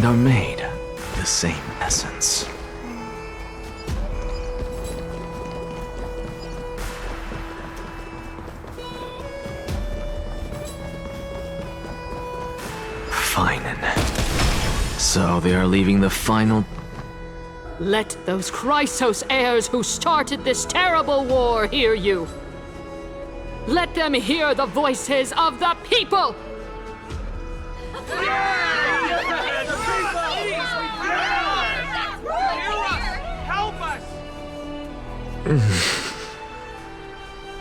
and are made of the same essence. Fine. So they are leaving the final... Let those Chrysos heirs who started this terrible war hear you. Let them hear the voices of the people! Help us!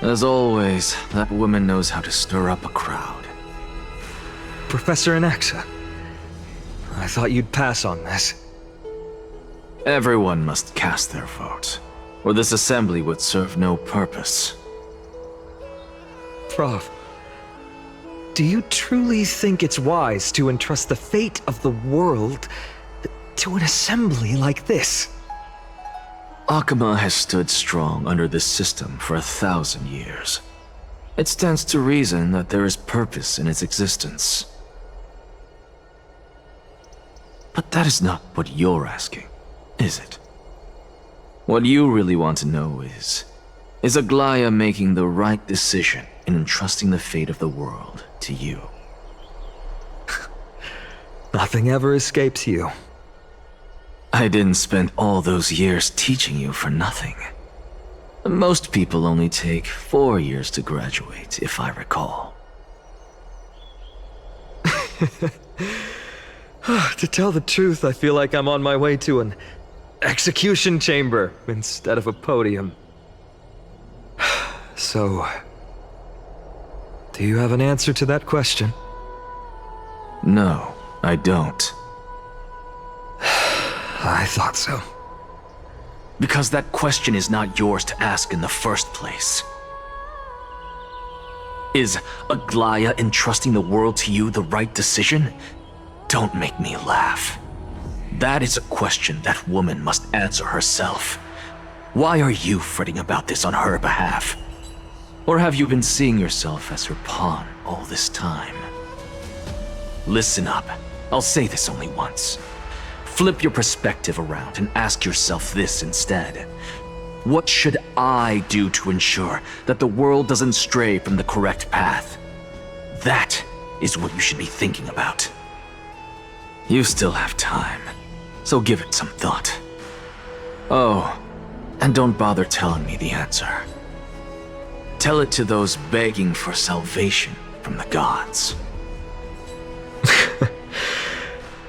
As always, that woman knows how to stir up a crowd. Professor Anaxa, I thought you'd pass on this. Everyone must cast their vote, or this assembly would serve no purpose. Prof, do you truly think it's wise to entrust the fate of the world to an assembly like this? Akama has stood strong under this system for 1,000 years. It stands to reason that there is purpose in its existence. But that is not what you're asking, is it? What you really want to know is Aglaia making the right decision in entrusting the fate of the world to you? Nothing ever escapes you. I didn't spend all those years teaching you for nothing. Most people only take 4 years to graduate, if I recall. To tell the truth, I feel like I'm on my way to an execution chamber instead of a podium. So, do you have an answer to that question? No, I don't. I thought so. Because that question is not yours to ask in the first place. Is Aglaia entrusting the world to you the right decision? Don't make me laugh. That is a question that woman must answer herself. Why are you fretting about this on her behalf? Or have you been seeing yourself as her pawn all this time? Listen up. I'll say this only once. Flip your perspective around and ask yourself this instead. What should I do to ensure that the world doesn't stray from the correct path? That is what you should be thinking about. You still have time, so give it some thought. Oh, and don't bother telling me the answer. Tell it to those begging for salvation from the gods.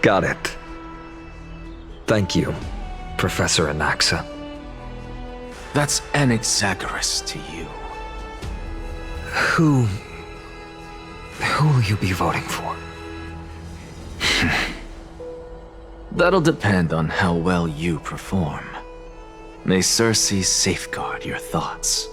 Got it. Thank you, Professor Anaxa. That's Anaxagoras to you. Who will you be voting for? That'll depend on how well you perform. May Circe safeguard your thoughts.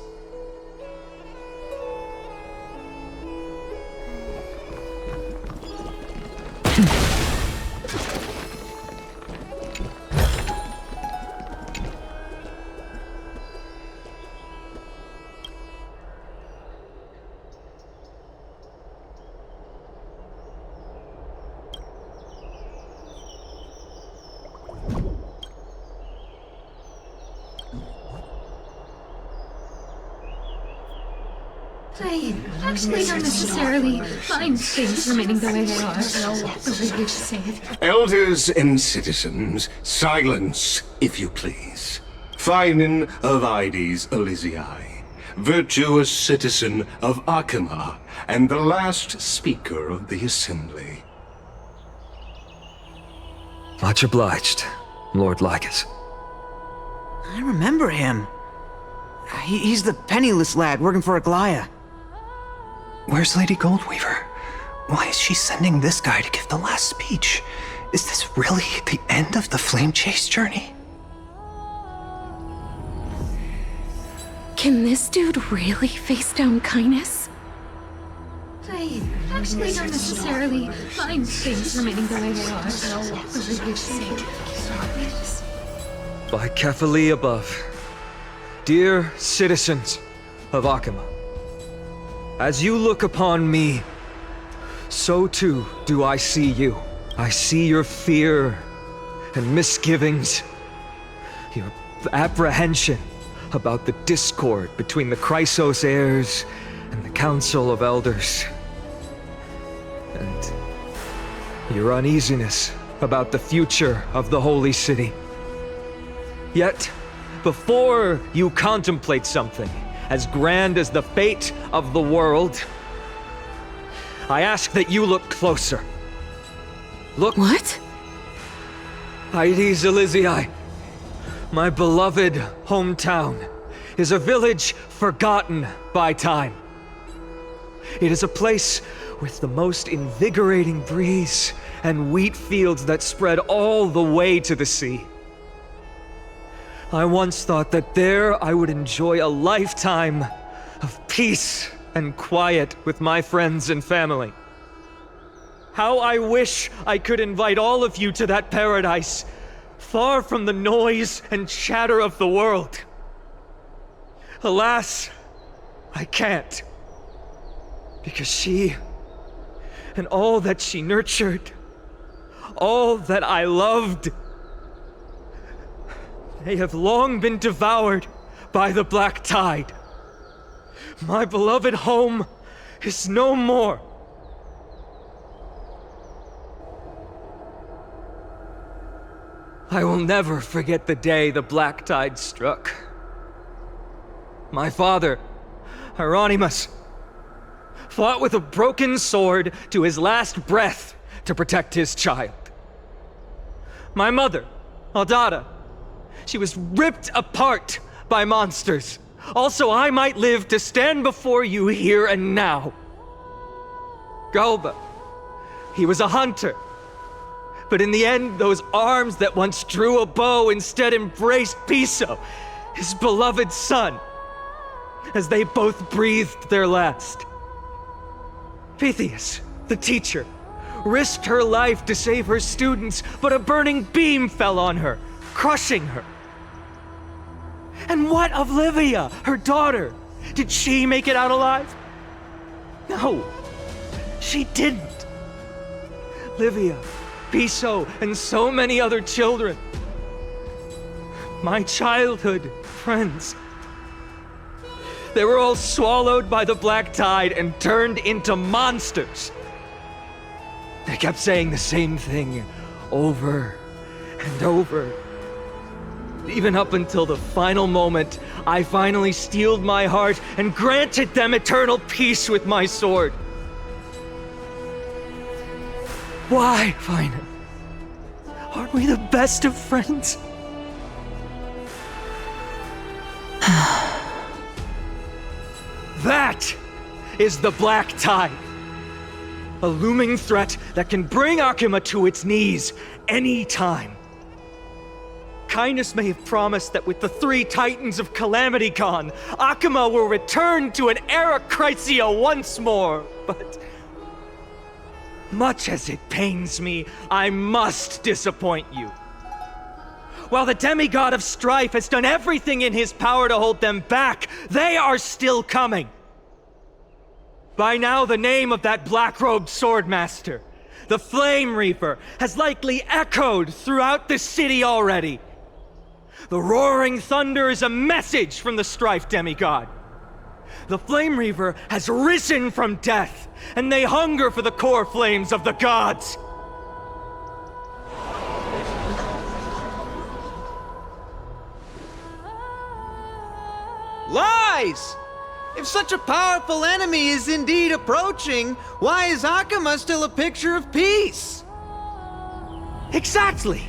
I actually don't necessarily mind things remaining the way they are. The way you say it. Elders and citizens, silence, if you please. Phinin of Ides Elysiae, virtuous citizen of Akama, and the last speaker of the assembly. Much obliged, Lord Lycus. I remember him. He's the penniless lad working for Aglaia. Where's Lady Goldweaver? Why is she sending this guy to give the last speech? Is this really the end of the Flame Chase journey? Can this dude really face down kindness? I actually don't necessarily mind things remaining the way they are. The way you say it. By Kefali above, dear citizens of Akama, as you look upon me, so too do I see you. I see your fear and misgivings, your apprehension about the discord between the Chrysos heirs and the Council of Elders, and your uneasiness about the future of the Holy City. Yet, before you contemplate something as grand as the fate of the world, I ask that you look closer. Look. What? Hyades Elysiae, my beloved hometown, is a village forgotten by time. It is a place with the most invigorating breeze and wheat fields that spread all the way to the sea. I once thought that there I would enjoy a lifetime of peace and quiet with my friends and family. How I wish I could invite all of you to that paradise, far from the noise and chatter of the world. Alas, I can't. Because she, and all that she nurtured, all that I loved, they have long been devoured by the black tide. My beloved home is no more. I will never forget the day the black tide struck. My father, Hieronymus, fought with a broken sword to his last breath to protect his child. My mother, Aldada, she was ripped apart by monsters. Also, I might live to stand before you here and now. Galba, he was a hunter. But in the end, those arms that once drew a bow instead embraced Piso, his beloved son, as they both breathed their last. Pythias, the teacher, risked her life to save her students, but a burning beam fell on her, crushing her. And what of Livia, her daughter? Did she make it out alive? No, she didn't. Livia, Piso, and so many other children. My childhood friends. They were all swallowed by the black tide and turned into monsters. They kept saying the same thing over and over. Even up until the final moment, I finally steeled my heart and granted them eternal peace with my sword. Why, Fina? Aren't we the best of friends? That is the black tide. A looming threat that can bring Akima to its knees any time. Kindness may have promised that with the 3 Titans of Calamity gone, Akima will return to an era Chrysia once more, but much as it pains me, I must disappoint you. While the demigod of strife has done everything in his power to hold them back, they are still coming. By now, the name of that black-robed swordmaster, the Flame Reaper, has likely echoed throughout the city already. The roaring thunder is a message from the strife demigod. The Flame Reaver has risen from death, and they hunger for the core flames of the gods. Lies! If such a powerful enemy is indeed approaching, why is Akima still a picture of peace? Exactly!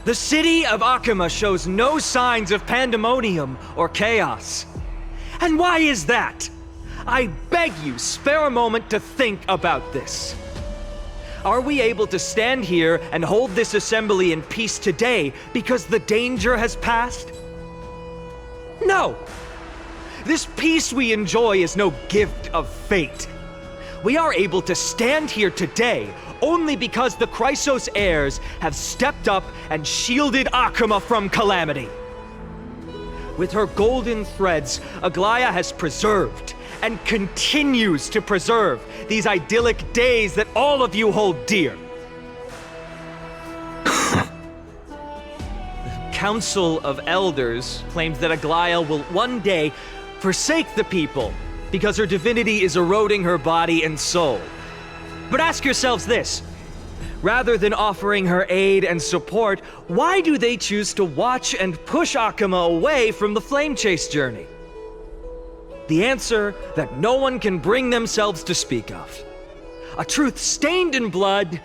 The city of Akima shows no signs of pandemonium or chaos. And why is that? I beg you, spare a moment to think about this. Are we able to stand here and hold this assembly in peace today because the danger has passed? No! This peace we enjoy is no gift of fate. We are able to stand here today only because the Chrysos heirs have stepped up and shielded Akima from calamity. With her golden threads, Aglaya has preserved and continues to preserve these idyllic days that all of you hold dear. Council of Elders claims that Aglaya will one day forsake the people because her divinity is eroding her body and soul. But ask yourselves this. Rather than offering her aid and support, why do they choose to watch and push Akuma away from the Flame Chase journey? The answer that no one can bring themselves to speak of. A truth stained in blood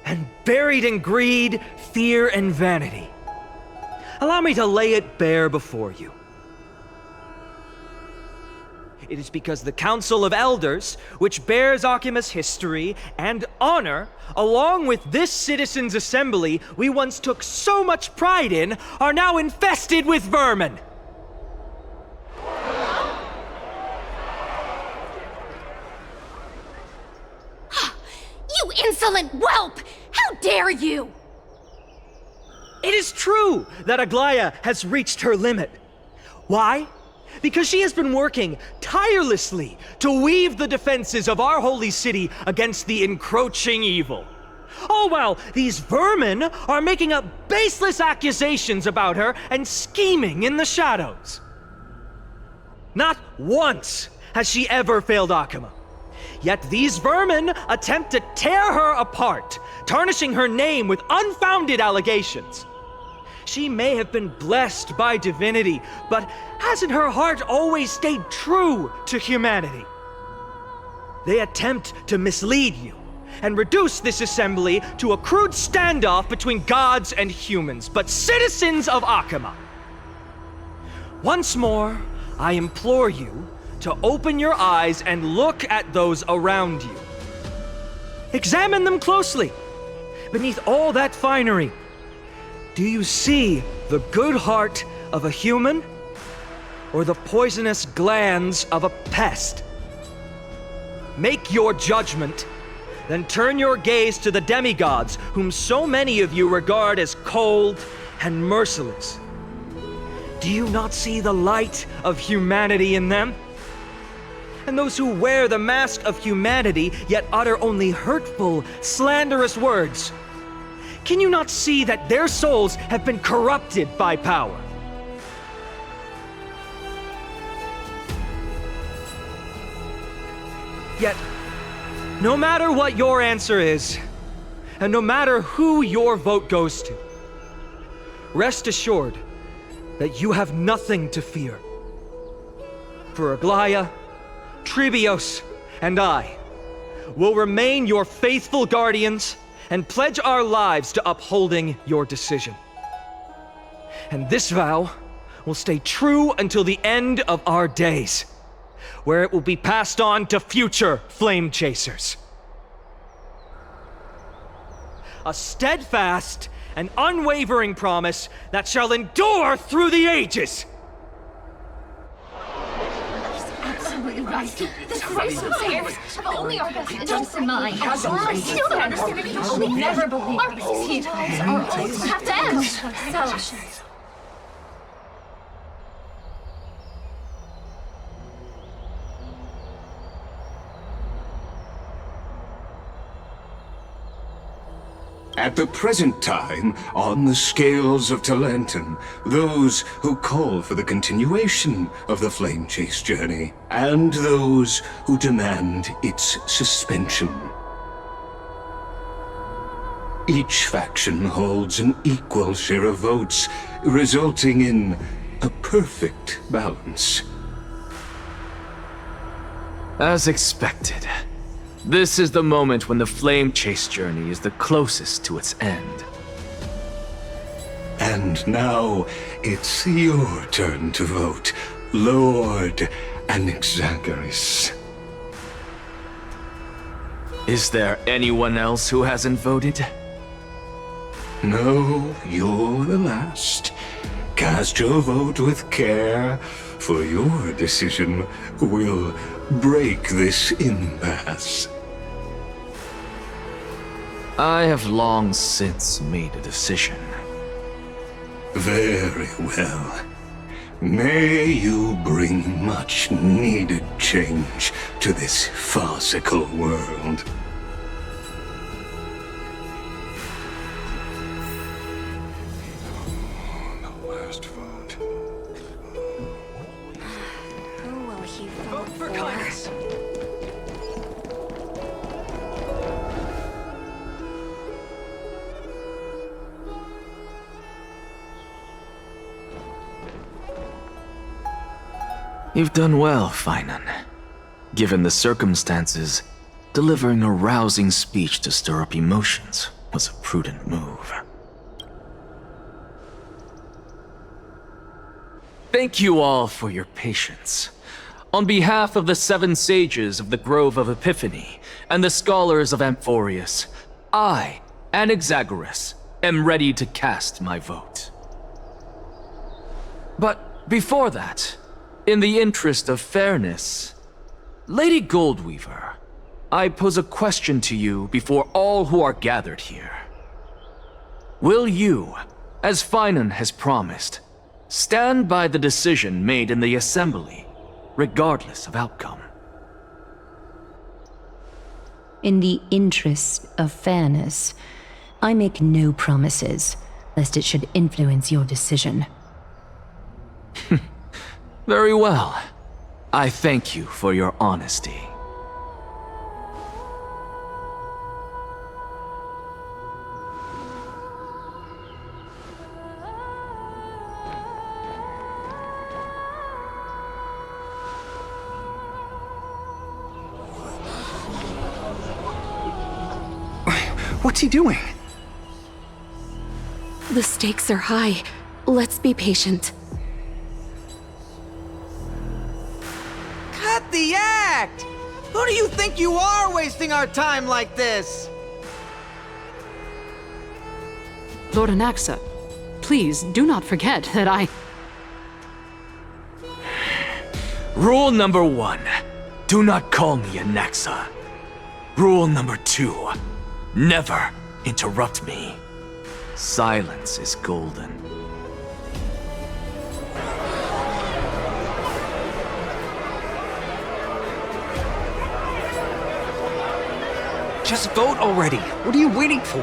and buried in greed, fear, and vanity. Allow me to lay it bare before you. It is because the Council of Elders, which bears Akima's history and honor, along with this citizens' assembly we once took so much pride in, are now infested with vermin. You insolent whelp! How dare you! It is true that Aglaya has reached her limit. Why? Because she has been working tirelessly to weave the defenses of our holy city against the encroaching evil. All while these vermin are making up baseless accusations about her and scheming in the shadows. Not once has she ever failed Akuma. Yet these vermin attempt to tear her apart, tarnishing her name with unfounded allegations. She may have been blessed by divinity, but hasn't her heart always stayed true to humanity? They attempt to mislead you and reduce this assembly to a crude standoff between gods and humans, but citizens of Akuma. Once more, I implore you to open your eyes and look at those around you. Examine them closely. Beneath all that finery, do you see the good heart of a human or the poisonous glands of a pest? Make your judgment, then turn your gaze to the demigods whom so many of you regard as cold and merciless. Do you not see the light of humanity in them? And those who wear the mask of humanity yet utter only hurtful, slanderous words. Can you not see that their souls have been corrupted by power? Yet, no matter what your answer is, and no matter who your vote goes to, rest assured that you have nothing to fear. For Aglaya, Tribios, and I will remain your faithful guardians and pledge our lives to upholding your decision. And this vow will stay true until the end of our days, where it will be passed on to future flame chasers. A steadfast and unwavering promise that shall endure through the ages. Absolutely right. The Christos heirs have only our best interests in mind. I still don't understand it. You will never believe our petals are always have to end. So, At the present time, on the scales of Talanton, those who call for the continuation of the Flame Chase journey, and those who demand its suspension. Each faction holds an equal share of votes, resulting in a perfect balance. As expected. This is the moment when the Flame Chase journey is the closest to its end. And now, it's your turn to vote, Lord Anaxagoras. Is there anyone else who hasn't voted? No, you're the last. Cast your vote with care, for your decision will break this impasse. I have long since made a decision. Very well. May you bring much needed change to this farcical world. last vote. Who will he Vote for kindness! You've done well, Finan. Given the circumstances, delivering a rousing speech to stir up emotions was a prudent move. Thank you all for your patience. On behalf of the 7 sages of the Grove of Epiphany and the scholars of Amphorius, I, Anaxagoras, am ready to cast my vote. But before that, in the interest of fairness, Lady Goldweaver, I pose a question to you before all who are gathered here. Will you, as Finan has promised, stand by the decision made in the Assembly, regardless of outcome? In the interest of fairness, I make no promises, lest it should influence your decision. Very well. I thank you for your honesty. What's he doing? The stakes are high. Let's be patient. Cut the act! Who do you think you are wasting our time like this? Lord Anaxa, please do not forget that I... Rule number 1, do not call me Anaxa. Rule number 2, never interrupt me. Silence is golden. Just vote already! What are you waiting for?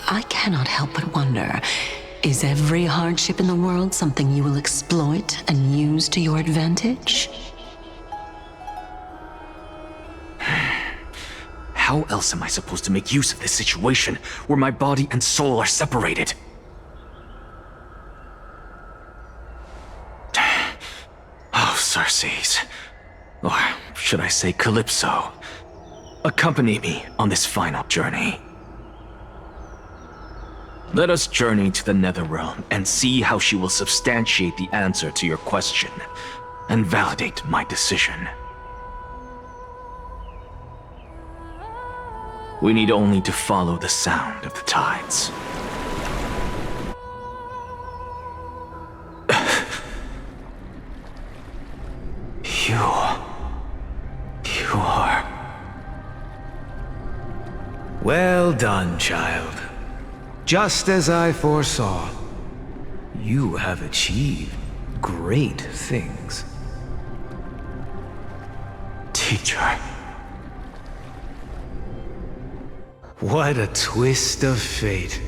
I cannot help but wonder, is every hardship in the world something you will exploit and use to your advantage? How else am I supposed to make use of this situation where my body and soul are separated? Oh, Circes. Or should I say Calypso? Accompany me on this final journey. Let us journey to the Netherrealm and see how she will substantiate the answer to your question and validate my decision. We need only to follow the sound of the tides. You are... Well done, child. Just as I foresaw, you have achieved great things. Teacher. What a twist of fate.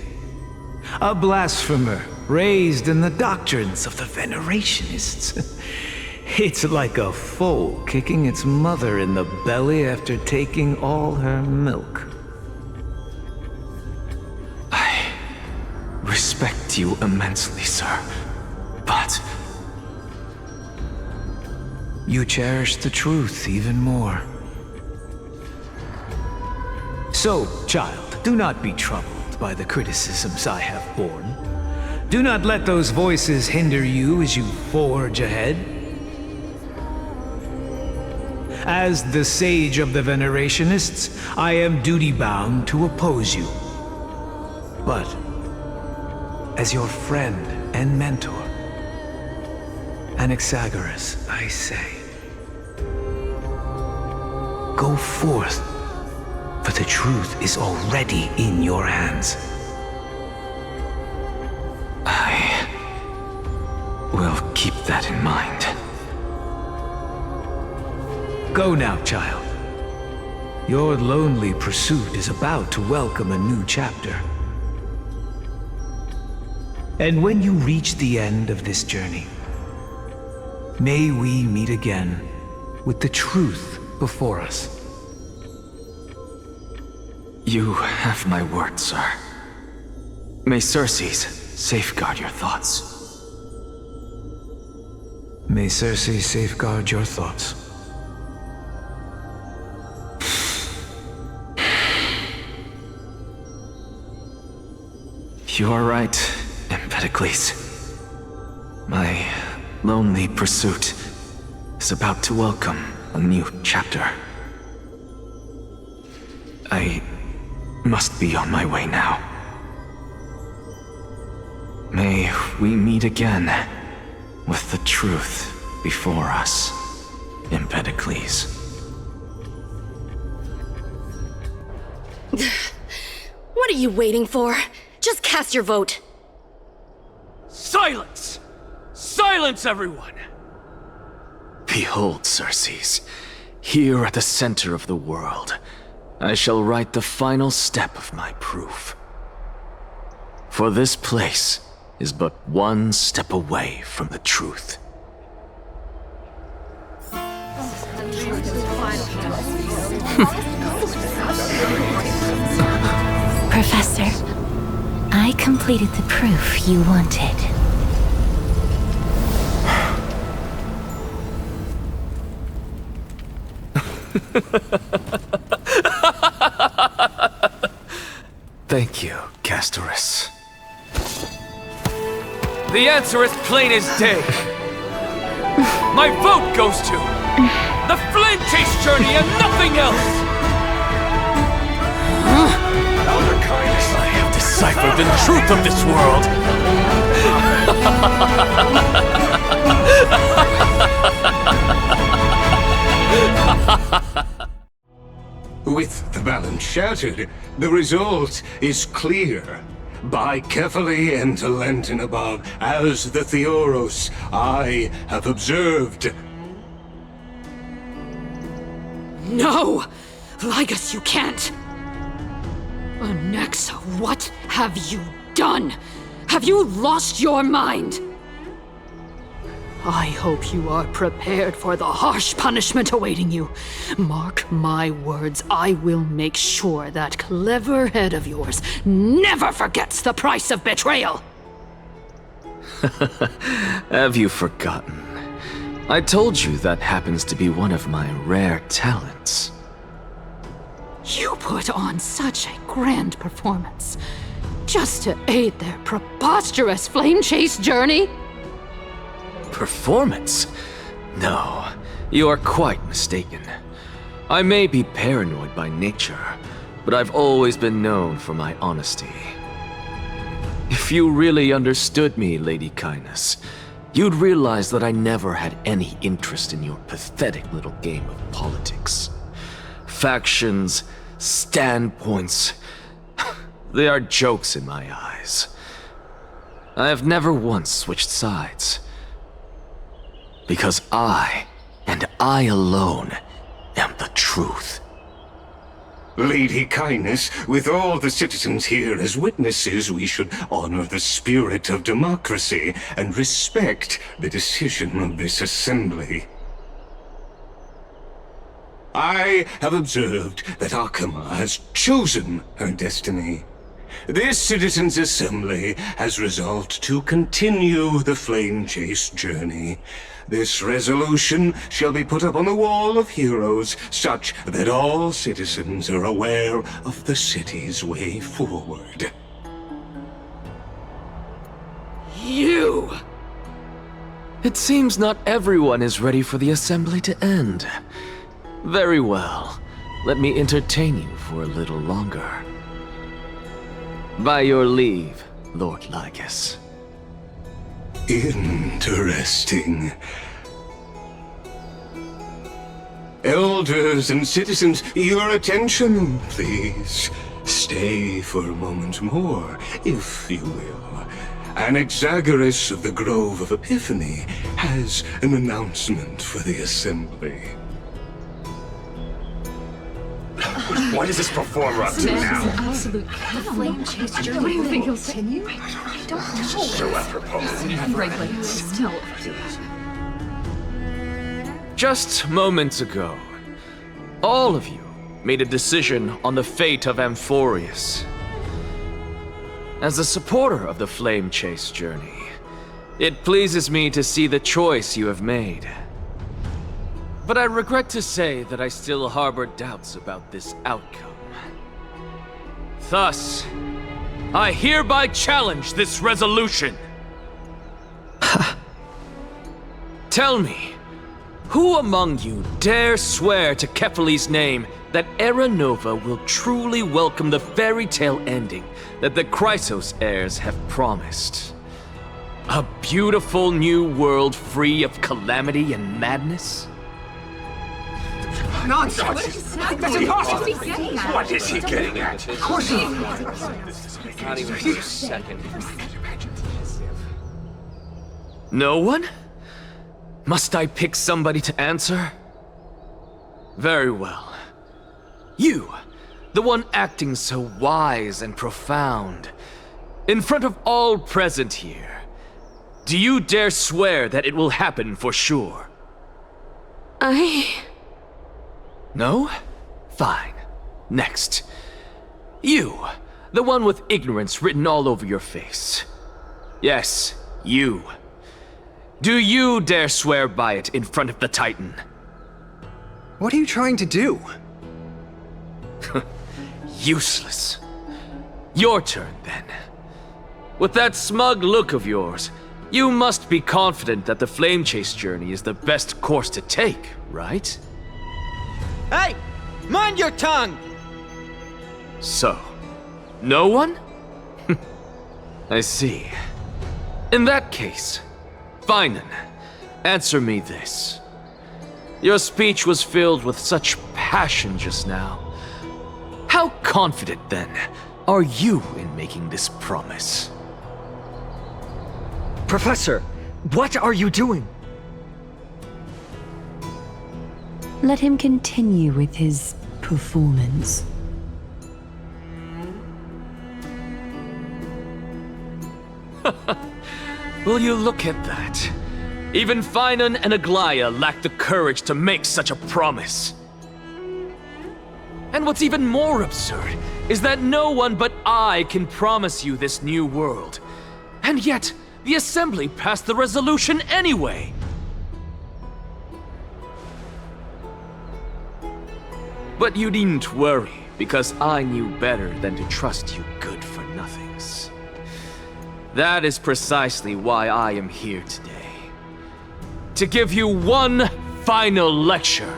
A blasphemer raised in the doctrines of the Venerationists. It's like a foal kicking its mother in the belly after taking all her milk. I respect you immensely, sir, but... You cherish the truth even more. So, child, do not be troubled by the criticisms I have borne. Do not let those voices hinder you as you forge ahead. As the sage of the Venerationists, I am duty-bound to oppose you. But, as your friend and mentor, Anaxagoras, I say, go forth for the truth is already in your hands. I will keep that in mind. Go now, child. Your lonely pursuit is about to welcome a new chapter. And when you reach the end of this journey, may we meet again with the truth before us. You have my word, sir. May Circes safeguard your thoughts. May Circe safeguard your thoughts. You are right, Empedocles. My lonely pursuit is about to welcome a new chapter. I must be on my way now. May we meet again with the truth before us, Empedocles. What are you waiting for? Just cast your vote. Silence! Silence, everyone! Behold, Circes, here at the center of the world, I shall write the final step of my proof. For this place is but one step away from the truth. Professor, I completed the proof you wanted. Thank you, Castorus. The answer is plain as day. My vote goes to the Flame Chase journey and nothing else! I have deciphered the truth of this world! With the balance shattered, the result is clear. By carefully and Lenten above, as the Theoros I have observed. No! Ligus, you can't! Onyxa, what have you done? Have you lost your mind? I hope you are prepared for the harsh punishment awaiting you. Mark my words, I will make sure that clever head of yours never forgets the price of betrayal! Have you forgotten? I told you that happens to be one of my rare talents. You put on such a grand performance, just to aid their preposterous flame chase journey? Performance? No, you are quite mistaken. I may be paranoid by nature, but I've always been known for my honesty. If you really understood me, Lady Kindness, you'd realize that I never had any interest in your pathetic little game of politics. Factions, standpoints, they are jokes in my eyes. I have never once switched sides. Because I, and I alone, am the truth. Lady Kindness, with all the citizens here as witnesses, we should honor the spirit of democracy and respect the decision of this assembly. I have observed that Akama has chosen her destiny. This citizens' assembly has resolved to continue the flame chase journey. This resolution shall be put up on the wall of heroes, such that all citizens are aware of the city's way forward. You! It seems not everyone is ready for the assembly to end. Very well. Let me entertain you for a little longer. By your leave, Lord Ligus. Interesting. Elders and citizens, your attention, please. Stay for a moment more, if you will. Anaxagoras of the Grove of Epiphany has an announcement for the Assembly. What is this performer up to now? Absolute flame chase journey. What do you think he'll continue? I don't know. So apropos. Frankly, still. Just moments ago, all of you made a decision on the fate of Amphorius. As a supporter of the Flame Chase journey, it pleases me to see the choice you have made. But I regret to say that I still harbor doubts about this outcome. Thus, I hereby challenge this resolution. Tell me, who among you dare swear to Kefali's name that Era Nova will truly welcome the fairy tale ending that the Chrysos heirs have promised? A beautiful new world free of calamity and madness? Nonsense! That's impossible! What is he getting at? Of course not! Not even for a second. No one? Must I pick somebody to answer? Very well. You, the one acting so wise and profound, in front of all present here, do you dare swear that it will happen for sure? No? Fine. Next. You, the one with ignorance written all over your face. Yes, you. Do you dare swear by it in front of the Titan? What are you trying to do? Useless. Your turn, then. With that smug look of yours, you must be confident that the Flame Chase journey is the best course to take, right? Hey! Mind your tongue! So, no one? I see. In that case, fine then. Answer me this. Your speech was filled with such passion just now. How confident, then, are you in making this promise? Professor, what are you doing? Let him continue with his performance. Will you look at that? Even Finan and Aglaya lack the courage to make such a promise. And what's even more absurd is that no one but I can promise you this new world. And yet, the Assembly passed the resolution anyway. But you needn't worry, because I knew better than to trust you good-for-nothings. That is precisely why I am here today. To give you one final lecture.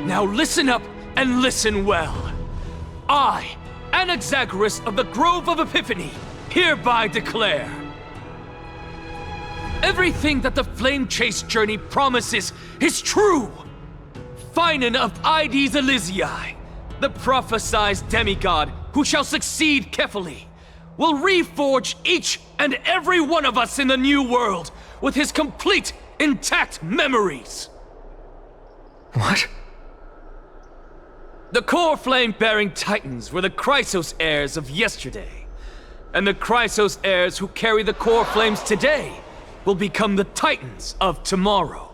Now listen up and listen well. I, Anaxagoras of the Grove of Epiphany, hereby declare everything that the Flame Chase journey promises is true. Finan of Ides Elysiae, the prophesized demigod who shall succeed Kefali, will reforge each and every one of us in the new world with his complete, intact memories. What? The core flame-bearing titans were the Chrysos heirs of yesterday, and the Chrysos heirs who carry the core flames today will become the titans of tomorrow.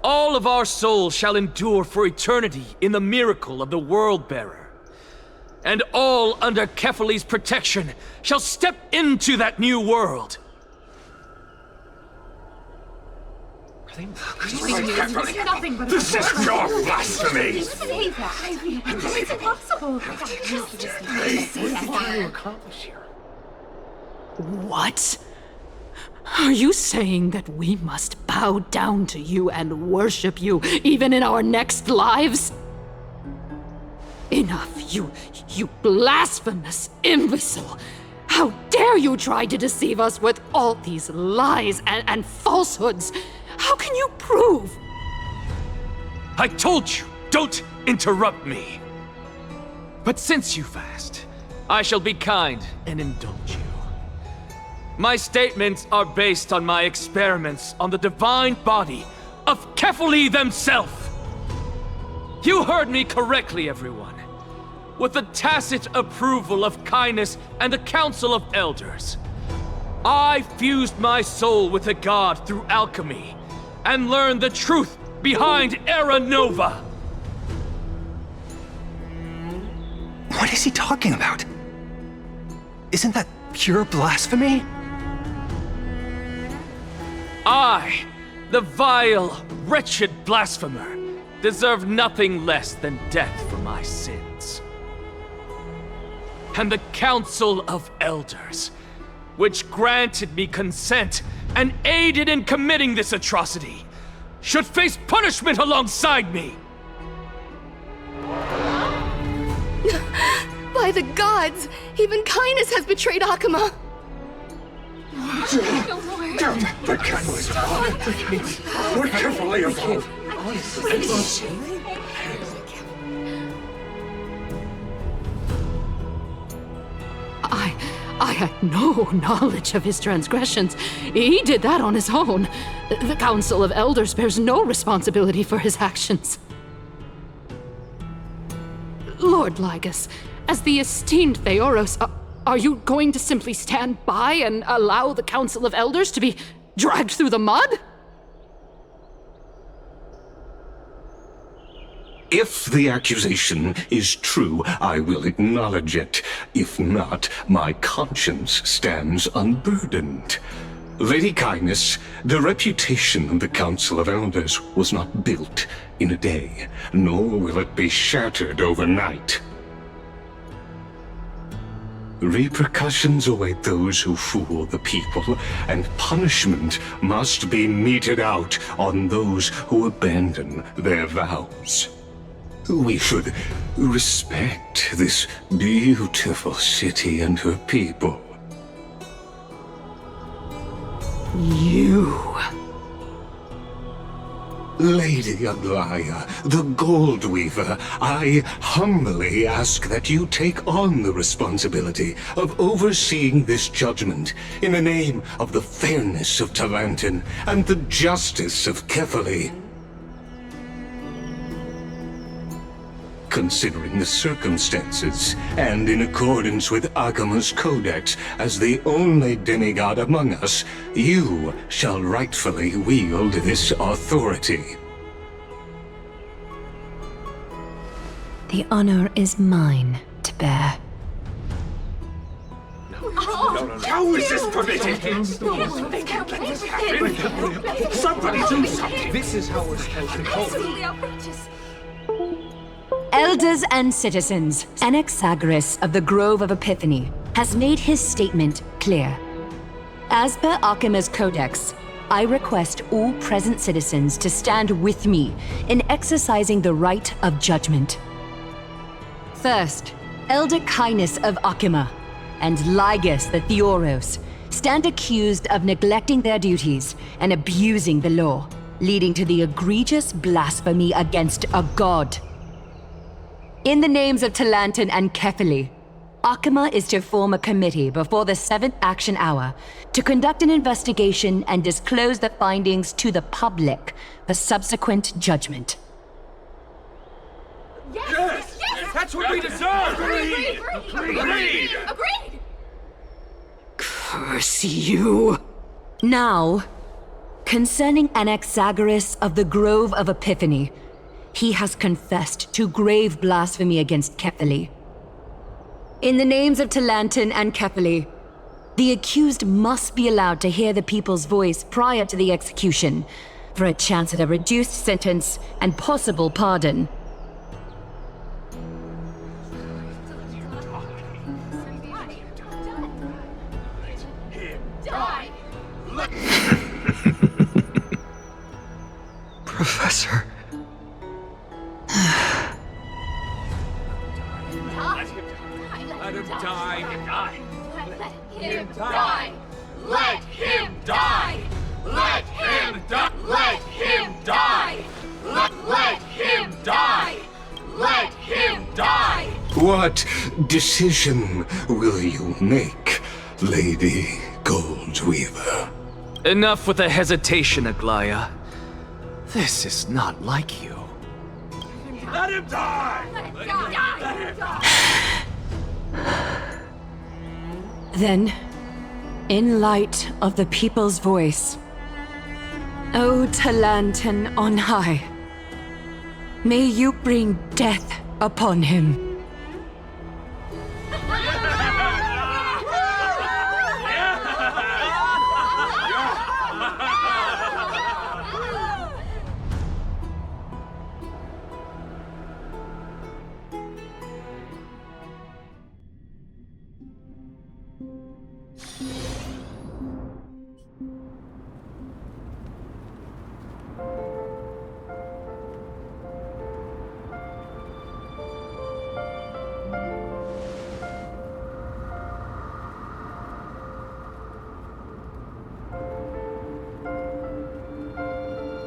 All of our souls shall endure for eternity in the miracle of the World-Bearer. And all under Kefali's protection shall step into that new world. This is pure blasphemy! It's impossible. What? Are you saying that we must bow down to you and worship you even in our next lives? Enough, you blasphemous imbecile! How dare you try to deceive us with all these lies and falsehoods? How can you prove? I told you, don't interrupt me. But since you've asked, I shall be kind and indulge you. My statements are based on my experiments on the divine body of Kefali themselves. You heard me correctly, everyone. With the tacit approval of Kindness and the Council of Elders, I fused my soul with the god through alchemy and learned the truth behind Era Nova. What is he talking about? Isn't that pure blasphemy? I, the vile, wretched blasphemer, deserve nothing less than death for my sins. And the Council of Elders, which granted me consent and aided in committing this atrocity, should face punishment alongside me! By the gods! Even Kindness has betrayed Akuma! The catalyst is on. We're carefully involved. I had no knowledge of his transgressions. He did that on his own. The Council of Elders bears no responsibility for his actions. Lord Lygus, as the esteemed Theoros, are you going to simply stand by and allow the Council of Elders to be dragged through the mud? If the accusation is true, I will acknowledge it. If not, my conscience stands unburdened. Lady Kindness, the reputation of the Council of Elders was not built in a day, nor will it be shattered overnight. Repercussions await those who fool the people, and punishment must be meted out on those who abandon their vows. We should respect this beautiful city and her people. You... Lady Aglaya, the Gold Weaver, I humbly ask that you take on the responsibility of overseeing this judgment in the name of the fairness of Talantin and the justice of Kefali. Considering the circumstances, and in accordance with Akuma's codex as the only demigod among us, you shall rightfully wield this authority. The honor is mine to bear. How is this permitted? Somebody do something. This is how we're supposed to go. Absolutely outrageous. Elders and citizens, Anaxagoras of the Grove of Epiphany has made his statement clear. As per Akuma's codex, I request all present citizens to stand with me in exercising the right of judgment. First, Elder Kindness of Akuma and Lygus the Theoros stand accused of neglecting their duties and abusing the law, leading to the egregious blasphemy against a god. In the names of Talantin and Kefali, Akuma is to form a committee before the 7th action hour to conduct an investigation and disclose the findings to the public for subsequent judgment. Yes! That's what we deserve! Agreed! Curse you! Now, concerning Anaxagoras of the Grove of Epiphany, he has confessed to grave blasphemy against Kefali. In the names of Talantin and Kefali, the accused must be allowed to hear the people's voice prior to the execution, for a chance at a reduced sentence and possible pardon. Professor. Let him die. What decision will you make, Lady Goldweaver? Enough with the hesitation, Aglaya. This is not like you. Let him die! Then, in light of the people's voice, O Talantan on high, may you bring death upon him.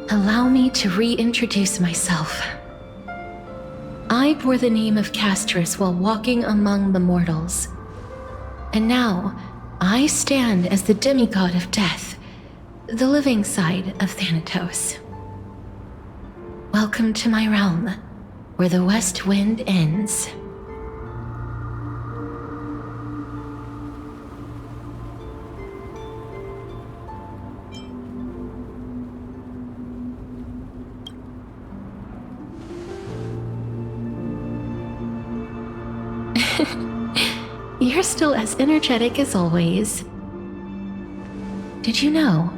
Allow me to reintroduce myself. I bore the name of Castris while walking among the mortals. And now, I stand as the demigod of death, the living side of Thanatos. Welcome to my realm, where the west wind ends. You're still as energetic as always. Did you know?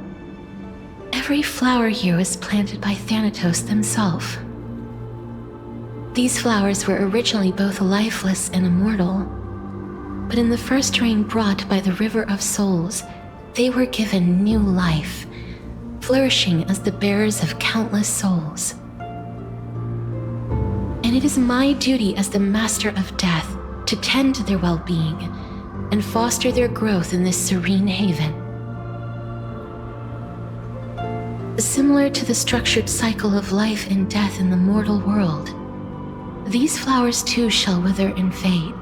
Every flower here was planted by Thanatos himself. These flowers were originally both lifeless and immortal, but in the first rain brought by the River of Souls, they were given new life, flourishing as the bearers of countless souls. And it is my duty as the Master of Death to tend to their well-being and foster their growth in this serene haven. Similar to the structured cycle of life and death in the mortal world, these flowers too shall wither and fade,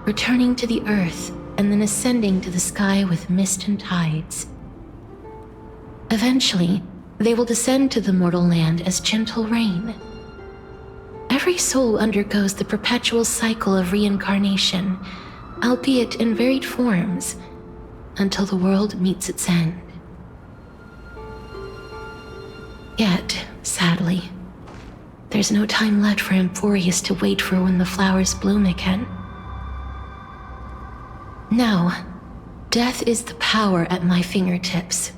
returning to the earth and then ascending to the sky with mist and tides. Eventually, they will descend to the mortal land as gentle rain. Every soul undergoes the perpetual cycle of reincarnation, albeit in varied forms, until the world meets its end. Yet, sadly, there's no time left for Amphorius to wait for when the flowers bloom again. Now, death is the power at my fingertips.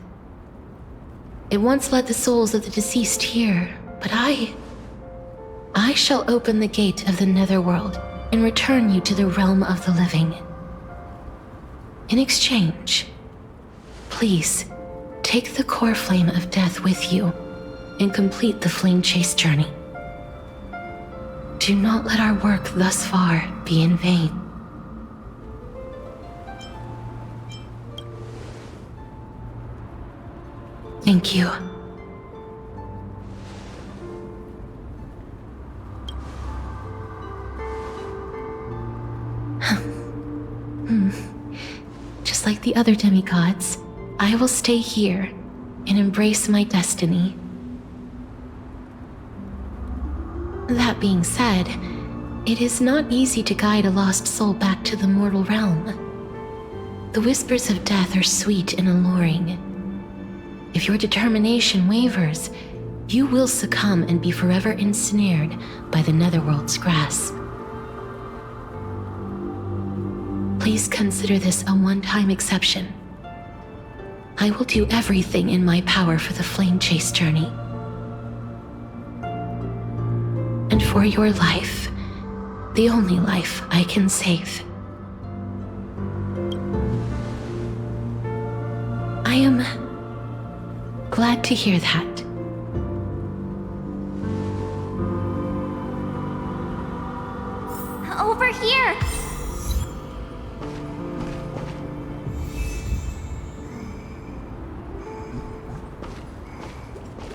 It once led the souls of the deceased here, but I shall open the gate of the netherworld and return you to the realm of the living. In exchange, please take the core flame of death with you and complete the flame chase journey. Do not let our work thus far be in vain. Thank you. Just like the other demigods, I will stay here and embrace my destiny. That being said, it is not easy to guide a lost soul back to the mortal realm. The whispers of death are sweet and alluring. If your determination wavers, you will succumb and be forever ensnared by the netherworld's grasp. Please consider this a one-time exception. I will do everything in my power for the flame chase journey. And for your life, the only life I can save. I am glad to hear that. Over here!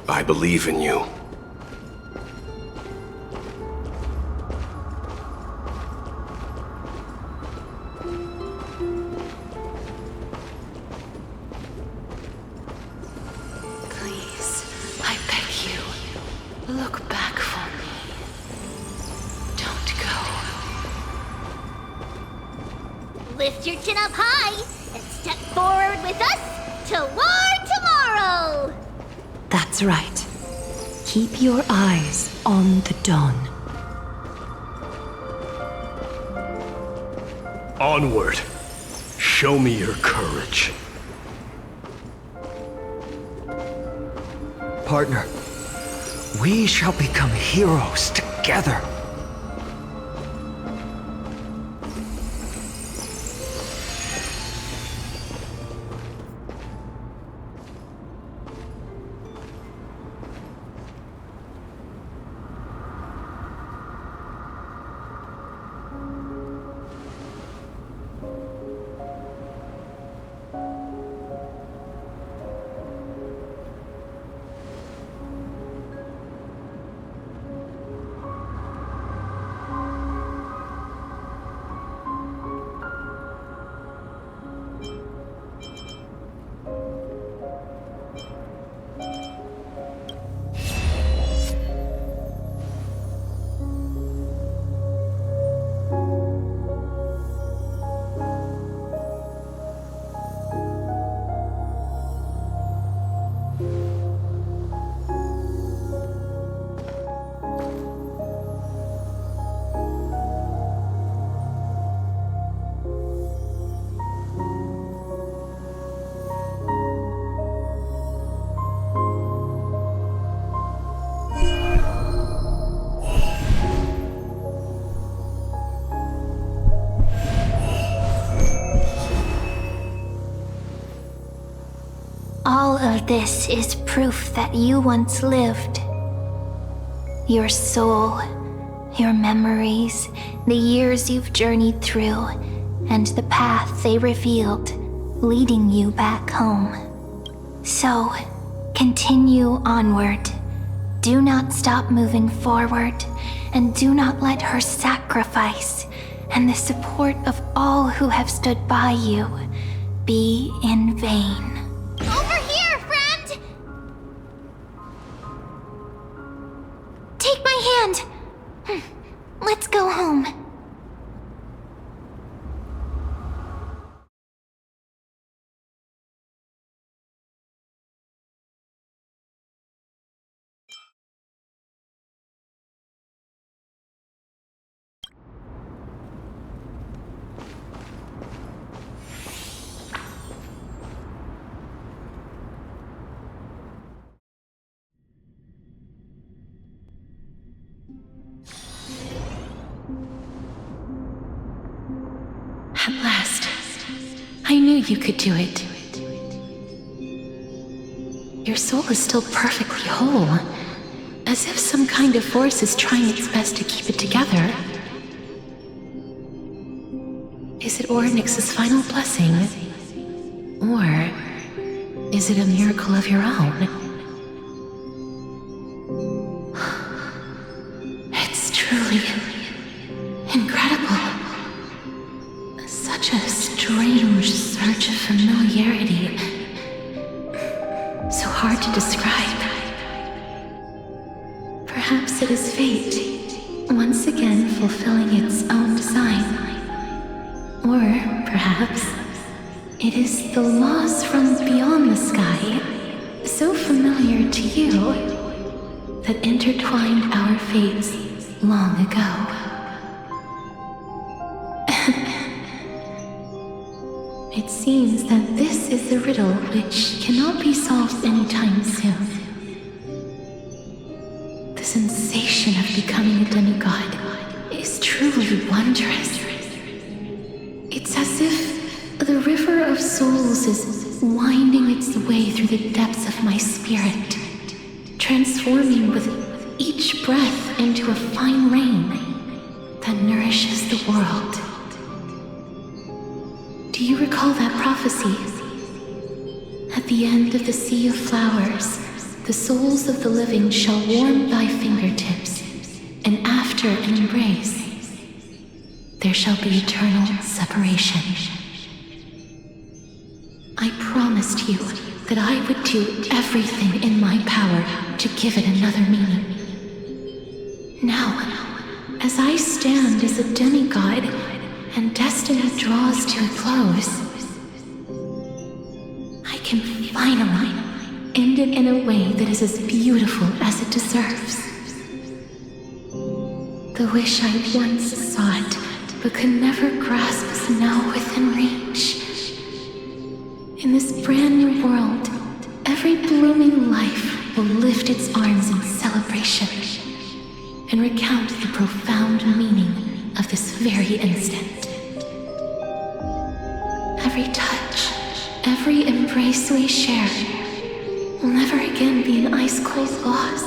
I believe in you. hold your chin up high and step forward with us toward tomorrow! That's right. Keep your eyes on the dawn. Onward. Show me your courage. Partner, we shall become heroes together. All of this is proof that you once lived. Your soul, your memories, the years you've journeyed through, and the path they revealed, leading you back home. So, continue onward. Do not stop moving forward, and do not let her sacrifice and the support of all who have stood by you be in vain. Over here, friend! Take my hand. Let's go home. At last, I knew you could do it. Your soul is still perfectly whole, as if some kind of force is trying its best to keep it together. Is it Ornyx's final blessing? Or is it a miracle of your own? It's truly incredible. Such a strange surge of familiarity. So hard to describe. Perhaps it is fate, once again fulfilling its own design. Or perhaps it is the laws from beyond the sky, so familiar to you, that intertwined our fates long ago. It seems that this is the riddle which cannot be solved anytime soon. The sensation of becoming a demigod is truly wondrous. It's as if the river of souls is winding its way through the depths of my spirit, transforming with each breath into a fine rain that nourishes the world. Do you recall that prophecy? At the end of the sea of flowers, the souls of the living shall warm thy fingertips, and after an embrace, there shall be eternal separation. I promised you that I would do everything in my power to give it another meaning. Now, as I stand as a demigod, and destiny draws to a close, I can finally end it in a way that is as beautiful as it deserves. The wish I once sought, but could never grasp, is now within reach. In this brand new world, every blooming life will lift its arms in celebration and recount the profound meaning of this very instant. Every touch, every embrace we share will never again be an ice-cold loss.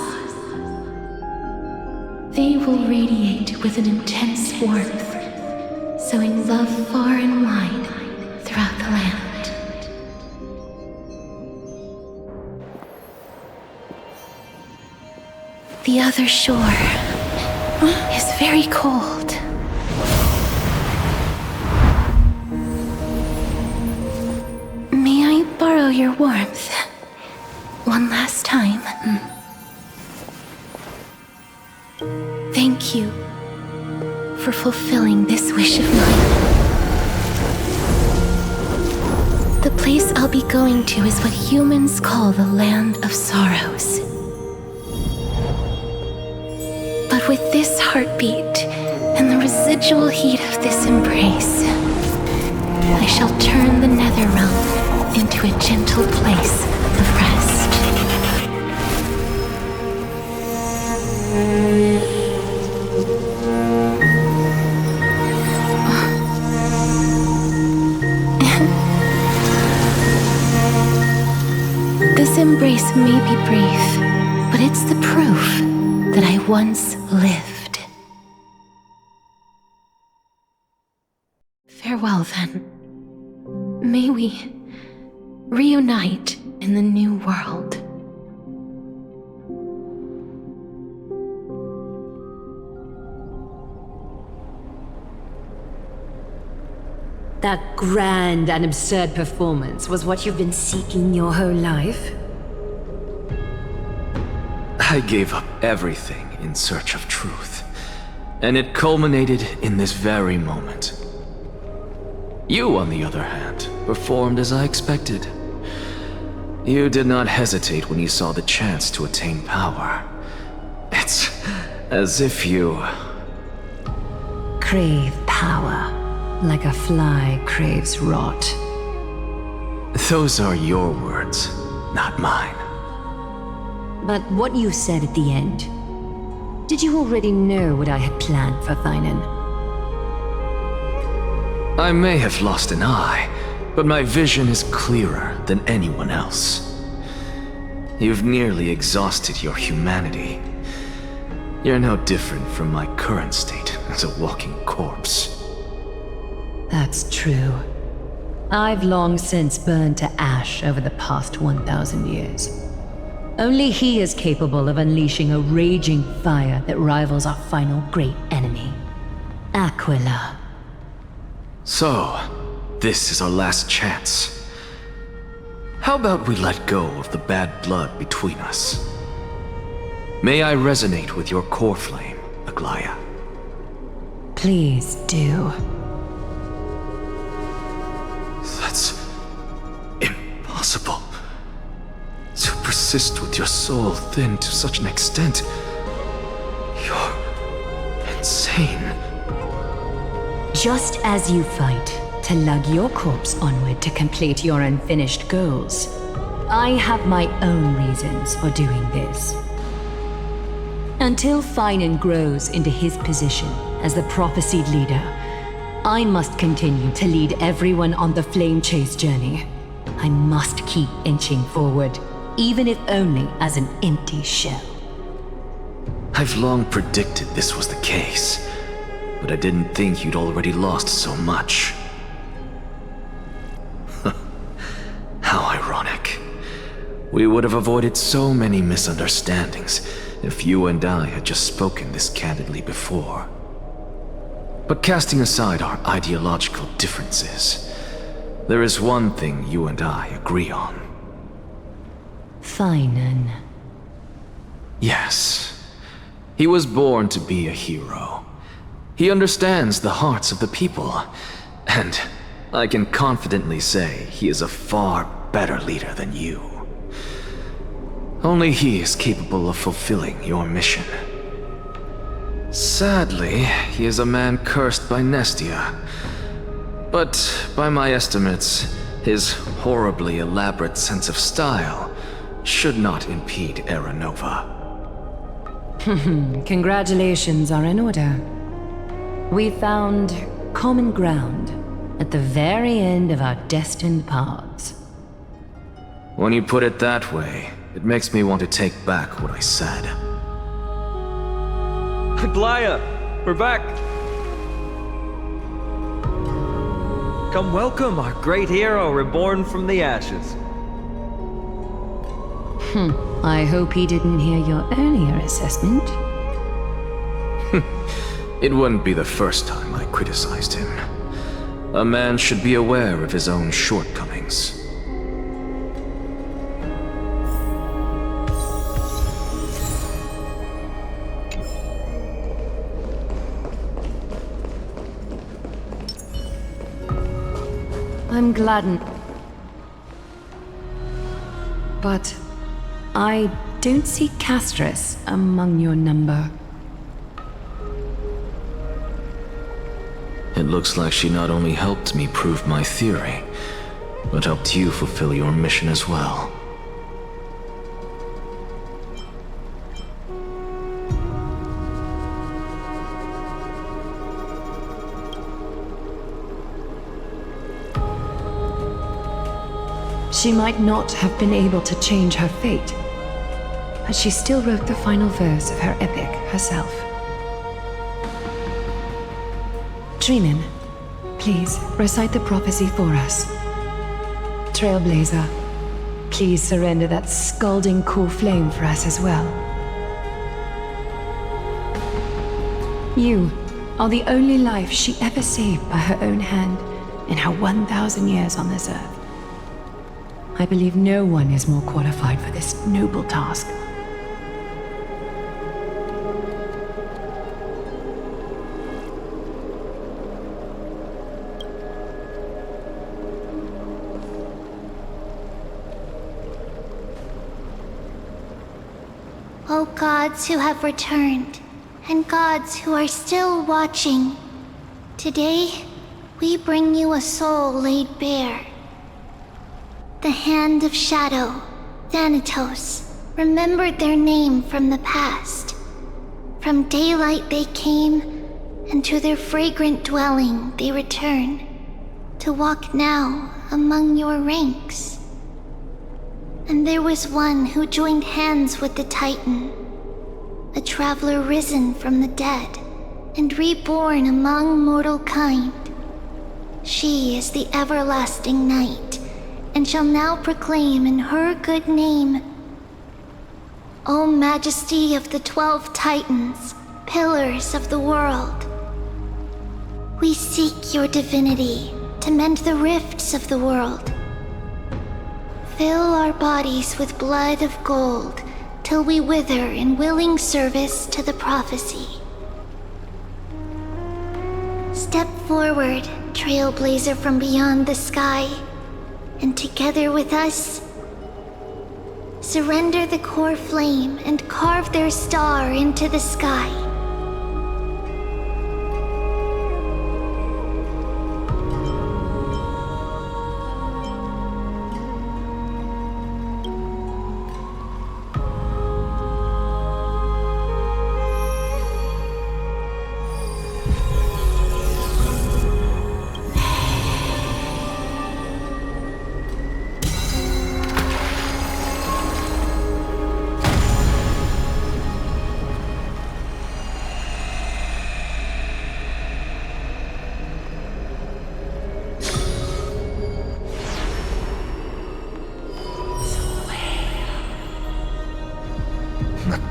They will radiate with an intense warmth, sowing love far and wide throughout the land. The other shore is very cold. May I borrow your warmth one last time? Thank you for fulfilling this wish of mine. The place I'll be going to is what humans call the Land of Sorrows. But with this heartbeat and the residual heat of this embrace, I shall turn the nether realm into a gentle place of rest. This embrace may be brief, but it's the proof that I once lived. Farewell, then. May we reunite in the new world. That grand and absurd performance was what you've been seeking your whole life? I gave up everything in search of truth, and it culminated in this very moment. You, on the other hand, performed as I expected. You did not hesitate when you saw the chance to attain power. It's as if you crave power, like a fly craves rot. Those are your words, not mine. But what you said at the end, did you already know what I had planned for Thynan? I may have lost an eye, but my vision is clearer than anyone else. You've nearly exhausted your humanity. You're no different from my current state as a walking corpse. That's true. I've long since burned to ash over the past 1,000 years. Only he is capable of unleashing a raging fire that rivals our final great enemy, Aquila. So, this is our last chance. How about we let go of the bad blood between us? May I resonate with your core flame, Aglaya? Please do. That's impossible. To persist with your soul thinned to such an extent. You're insane. Just as you fight to lug your corpse onward to complete your unfinished goals, I have my own reasons for doing this. Until Thynan grows into his position as the prophesied leader, I must continue to lead everyone on the flame chase journey. I must keep inching forward, even if only as an empty shell. I've long predicted this was the case, but I didn't think you'd already lost so much. How ironic. We would have avoided so many misunderstandings if you and I had just spoken this candidly before. But casting aside our ideological differences, there is one thing you and I agree on. Thynan. Yes. He was born to be a hero. He understands the hearts of the people, and I can confidently say he is a far better leader than you. Only he is capable of fulfilling your mission. Sadly, he is a man cursed by Najjii. But by my estimates, his horribly elaborate sense of style should not impede Era Nova. Congratulations are in order. We found common ground at the very end of our destined paths. When you put it that way, it makes me want to take back what I said. Glaya, we're back. Come welcome our great hero reborn from the ashes. I hope he didn't hear your earlier assessment. It wouldn't be the first time I criticized him. A man should be aware of his own shortcomings. I'm glad. But I don't see Castris among your number. It looks like she not only helped me prove my theory, but helped you fulfill your mission as well. She might not have been able to change her fate, but she still wrote the final verse of her epic herself. Dreamin', please recite the prophecy for us. Trailblazer, please surrender that scalding cool flame for us as well. You are the only life she ever saved by her own hand in her 1,000 years on this earth. I believe no one is more qualified for this noble task. O gods who have returned, and gods who are still watching, today we bring you a soul laid bare. The Hand of Shadow, Thanatos, remembered their name from the past. From daylight they came, and to their fragrant dwelling they return, to walk now among your ranks. And there was one who joined hands with the Titan, a traveler risen from the dead, and reborn among mortal kind. She is the everlasting night, and shall now proclaim in her good name, O Majesty of the 12 Titans, pillars of the world. We seek your divinity to mend the rifts of the world. Fill our bodies with blood of gold, till we wither in willing service to the prophecy. Step forward, trailblazer from beyond the sky, and together with us, surrender the core flame and carve their star into the sky.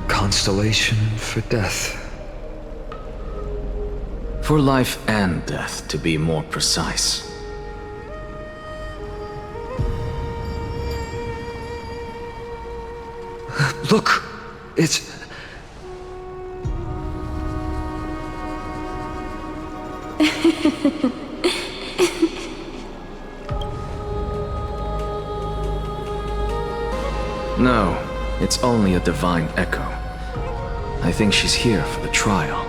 Constellation for death. For life and death, to be more precise. Look! No, it's only a divine echo. I think she's here for the trial.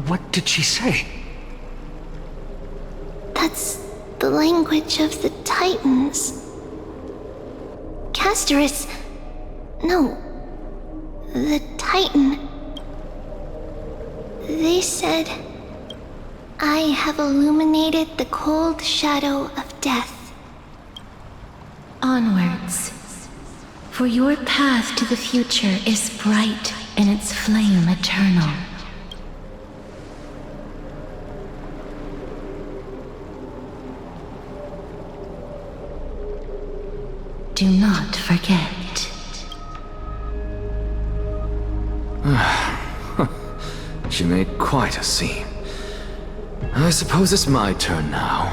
What did she say? That's the language of the Titans. Castorus... No. The Titan. They said... I have illuminated the cold shadow of death. Onwards. For your path to the future is bright and its flame eternal. Do not forget. She made quite a scene. I suppose it's my turn now.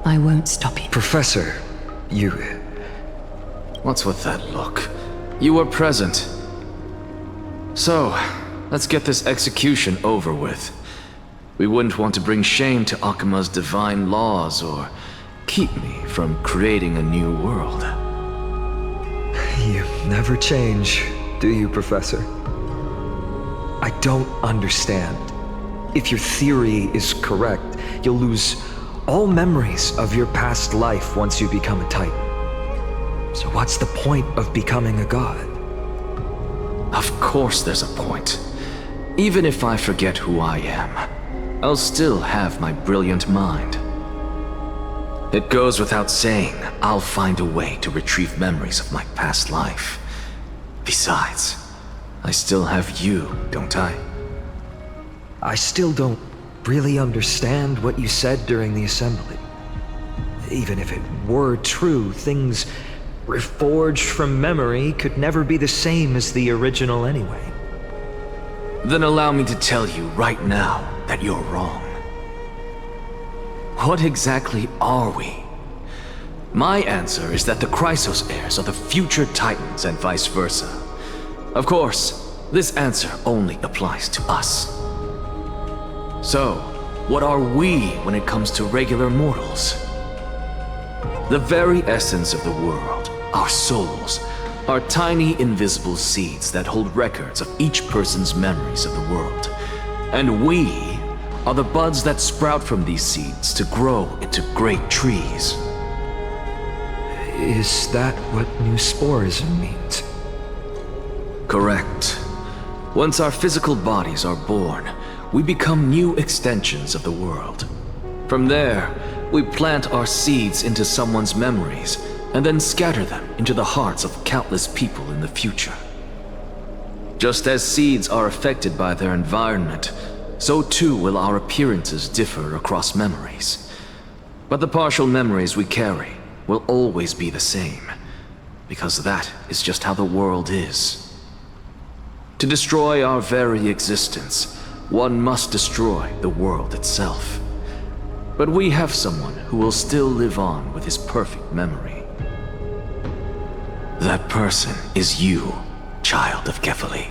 I won't stop you. Professor, you... What's with that look? You were present. So, let's get this execution over with. We wouldn't want to bring shame to Akima's divine laws or keep me from creating a new world. You never change, do you, Professor? I don't understand. If your theory is correct, you'll lose all memories of your past life once you become a Titan. So what's the point of becoming a god? Of course there's a point. Even if I forget who I am, I'll still have my brilliant mind. It goes without saying, I'll find a way to retrieve memories of my past life. Besides, I still have you, don't I? I still don't really understand what you said during the assembly. Even if it were true, things reforged from memory could never be the same as the original anyway. Then allow me to tell you right now that you're wrong. What exactly are we? My answer is that the Chrysos heirs are the future Titans and vice versa. Of course, this answer only applies to us. So, what are we when it comes to regular mortals? The very essence of the world, our souls, are tiny invisible seeds that hold records of each person's memories of the world. And we are the buds that sprout from these seeds to grow into great trees. Is that what new sporism means? Correct. Once our physical bodies are born, we become new extensions of the world. From there, we plant our seeds into someone's memories and then scatter them into the hearts of countless people in the future. Just as seeds are affected by their environment, so too will our appearances differ across memories. But the partial memories we carry will always be the same, because that is just how the world is. To destroy our very existence, one must destroy the world itself. But we have someone who will still live on with his perfect memory. That person is you, child of Kefali.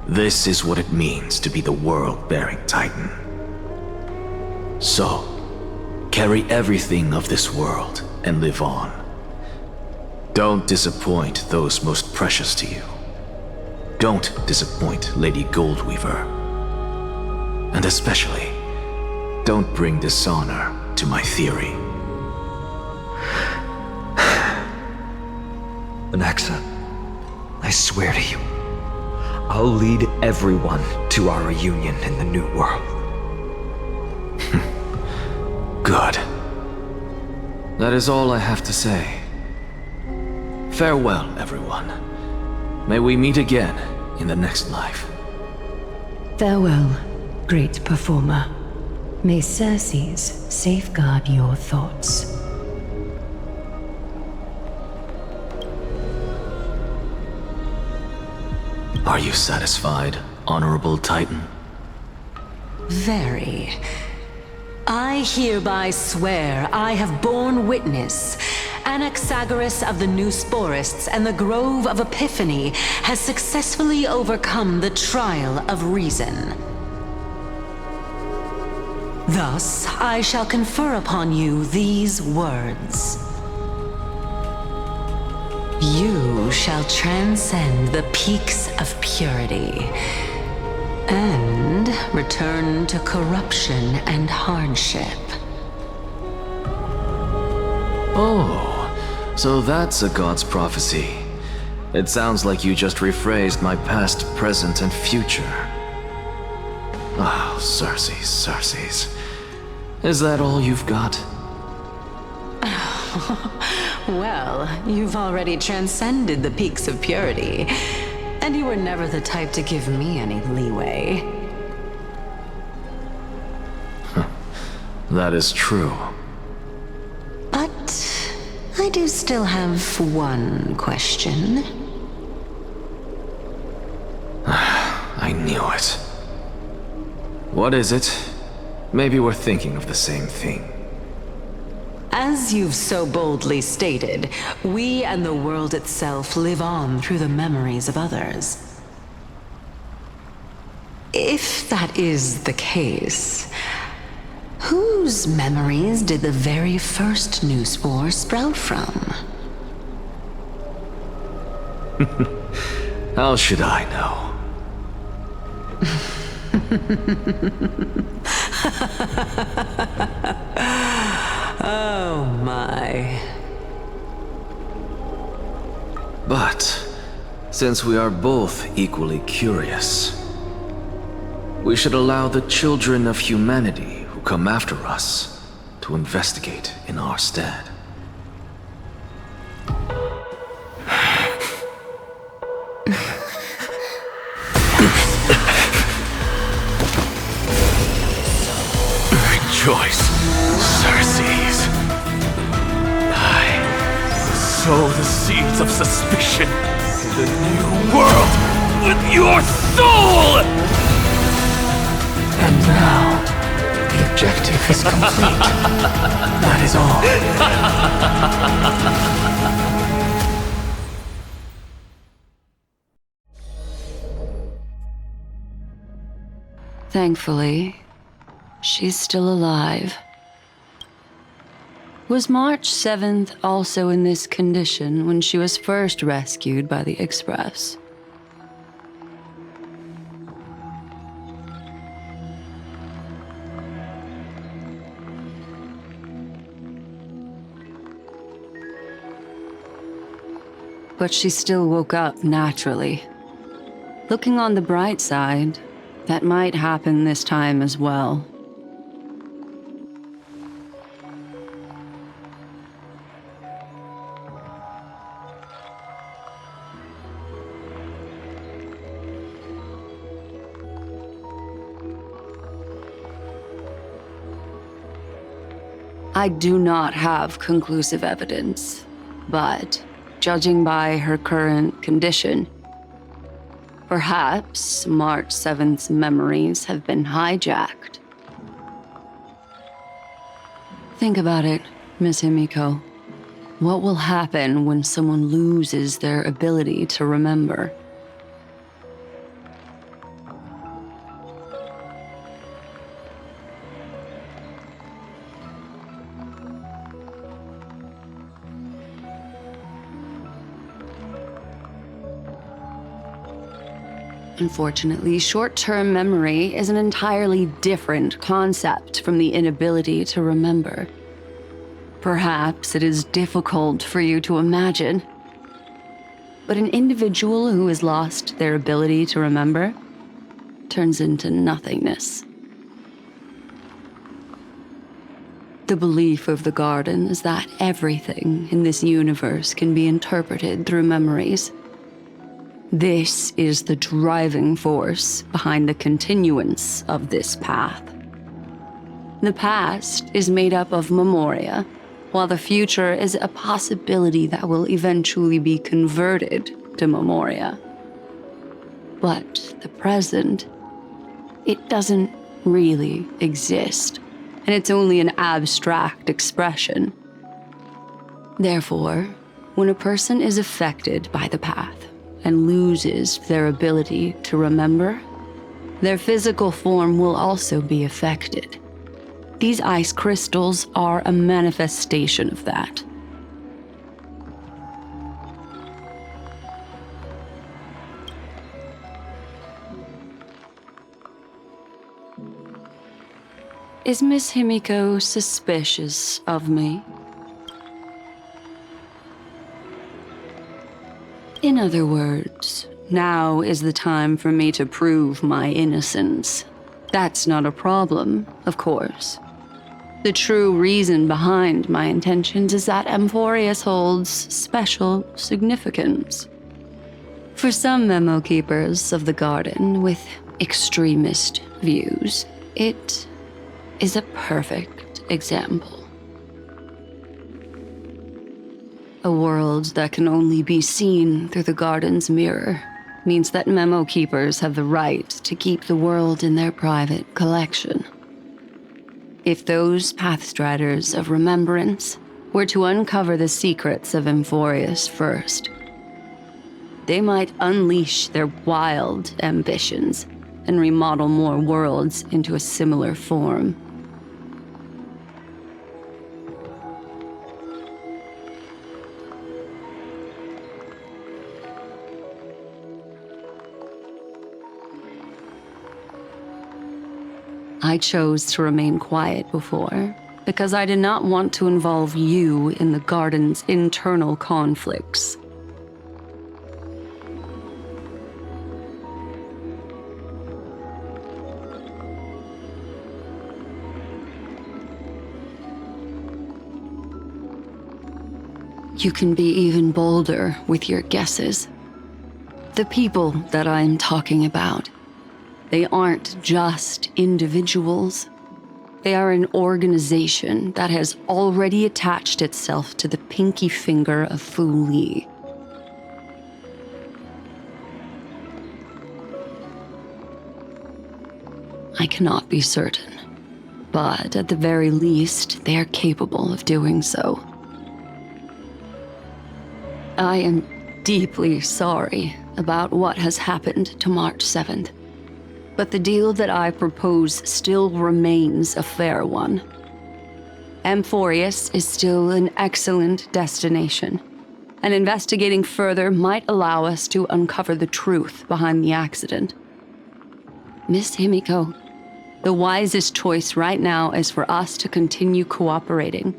This is what it means to be the world-bearing Titan. So, carry everything of this world and live on. Don't disappoint those most precious to you. Don't disappoint Lady Goldweaver. And especially, don't bring dishonor to my theory. Anaxa, I swear to you, I'll lead everyone to our reunion in the New World. Good. That is all I have to say. Farewell, everyone. May we meet again in the next life. Farewell, great performer. May Circes safeguard your thoughts. Are you satisfied, Honorable Titan? Very. I hereby swear I have borne witness. Anaxagoras of the New Sporists and the Grove of Epiphany has successfully overcome the trial of reason. Thus, I shall confer upon you these words. You shall transcend the peaks of purity and return to corruption and hardship. Oh, so that's a god's prophecy. It sounds like you just rephrased my past, present, and future. Oh, Circes. Is that all you've got? Well, you've already transcended the peaks of purity, and you were never the type to give me any leeway. That is true. But I do still have one question. I knew it. What is it? Maybe we're thinking of the same thing. As you've so boldly stated, we and the world itself live on through the memories of others. If that is the case, whose memories did the very first new spore sprout from? How should I know? Oh my. But, since we are both equally curious, we should allow the children of humanity who come after us to investigate in our stead. Rejoice, Circes. I sow the seeds of suspicion in the new world with your soul! And now, the objective is complete. That is all. Thankfully, she's still alive. Was March 7th also in this condition when she was first rescued by the Express? But she still woke up naturally. Looking on the bright side, that might happen this time as well. I do not have conclusive evidence, but judging by her current condition, perhaps March 7th's memories have been hijacked. Think about it, Miss Himiko. What will happen when someone loses their ability to remember? Unfortunately, short-term memory is an entirely different concept from the inability to remember. Perhaps it is difficult for you to imagine, but an individual who has lost their ability to remember turns into nothingness. The belief of the Garden is that everything in this universe can be interpreted through memories. This is the driving force behind the continuance of this path. The past is made up of memoria, while the future is a possibility that will eventually be converted to memoria. But the present, it doesn't really exist, and it's only an abstract expression. Therefore, when a person is affected by the path and loses their ability to remember, their physical form will also be affected. These ice crystals are a manifestation of that. Is Miss Himiko suspicious of me? In other words, now is the time for me to prove my innocence. That's not a problem, of course. The true reason behind my intentions is that Amphorius holds special significance. For some memo keepers of the garden with extremist views, it is a perfect example. A world that can only be seen through the garden's mirror means that memo keepers have the right to keep the world in their private collection. If those pathstriders of remembrance were to uncover the secrets of Amphorius first, they might unleash their wild ambitions and remodel more worlds into a similar form. I chose to remain quiet before, because I did not want to involve you in the garden's internal conflicts. You can be even bolder with your guesses. The people that I'm talking about, they aren't just individuals. They are an organization that has already attached itself to the pinky finger of Fu Li. I cannot be certain, but at the very least, they are capable of doing so. I am deeply sorry about what has happened to March 7th. But the deal that I propose still remains a fair one. Amphorius is still an excellent destination, and investigating further might allow us to uncover the truth behind the accident. Miss Himiko, the wisest choice right now is for us to continue cooperating.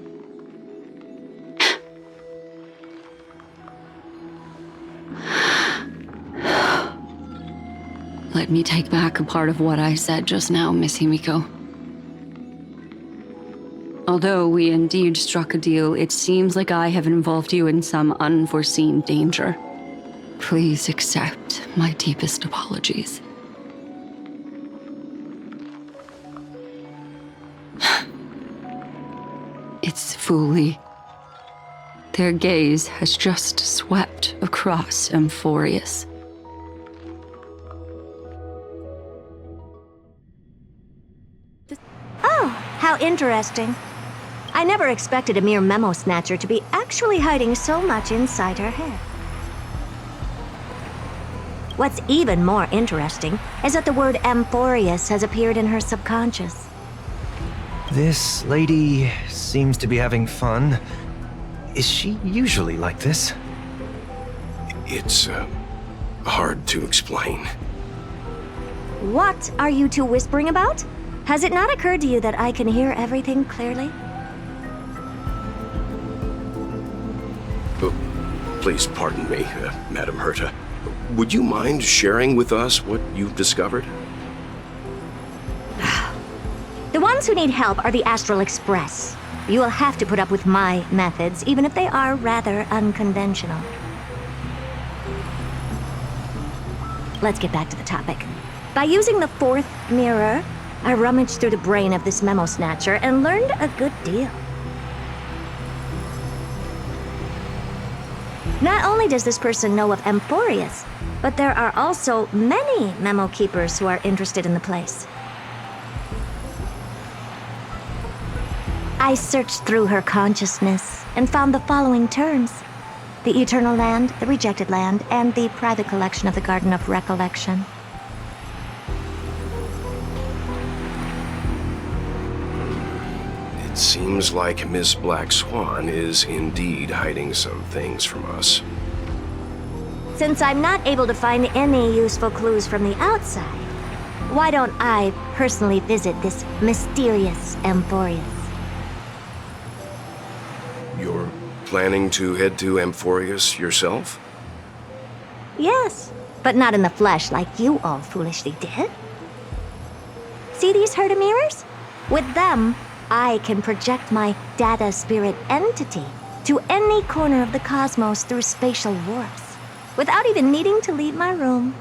Let me take back a part of what I said just now, Miss Himiko. Although we indeed struck a deal, it seems like I have involved you in some unforeseen danger. Please accept my deepest apologies. It's Fu Li. Their gaze has just swept across Amphorius. Oh, how interesting. I never expected a mere memo snatcher to be actually hiding so much inside her head. What's even more interesting is that the word Amphorius has appeared in her subconscious. This lady seems to be having fun. Is she usually like this? It's, hard to explain. What are you two whispering about? Has it not occurred to you that I can hear everything clearly? Oh, please pardon me, Madam Herta. Would you mind sharing with us what you've discovered? The ones who need help are the Astral Express. You will have to put up with my methods, even if they are rather unconventional. let's get back to the topic. By using the fourth mirror, I rummaged through the brain of this memo snatcher and learned a good deal. Not only does this person know of Amphorius, but there are also many memo keepers who are interested in the place. I searched through her consciousness and found the following terms: the Eternal Land, the Rejected Land, and the private collection of the Garden of Recollection. It seems like Miss Black Swan is indeed hiding some things from us. Since I'm not able to find any useful clues from the outside, why don't I personally visit this mysterious Amphorius? You're planning to head to Amphorius yourself? Yes, but not in the flesh like you all foolishly did. See these Herta mirrors? With them, I can project my data spirit entity to any corner of the cosmos through spatial warps, without even needing to leave my room.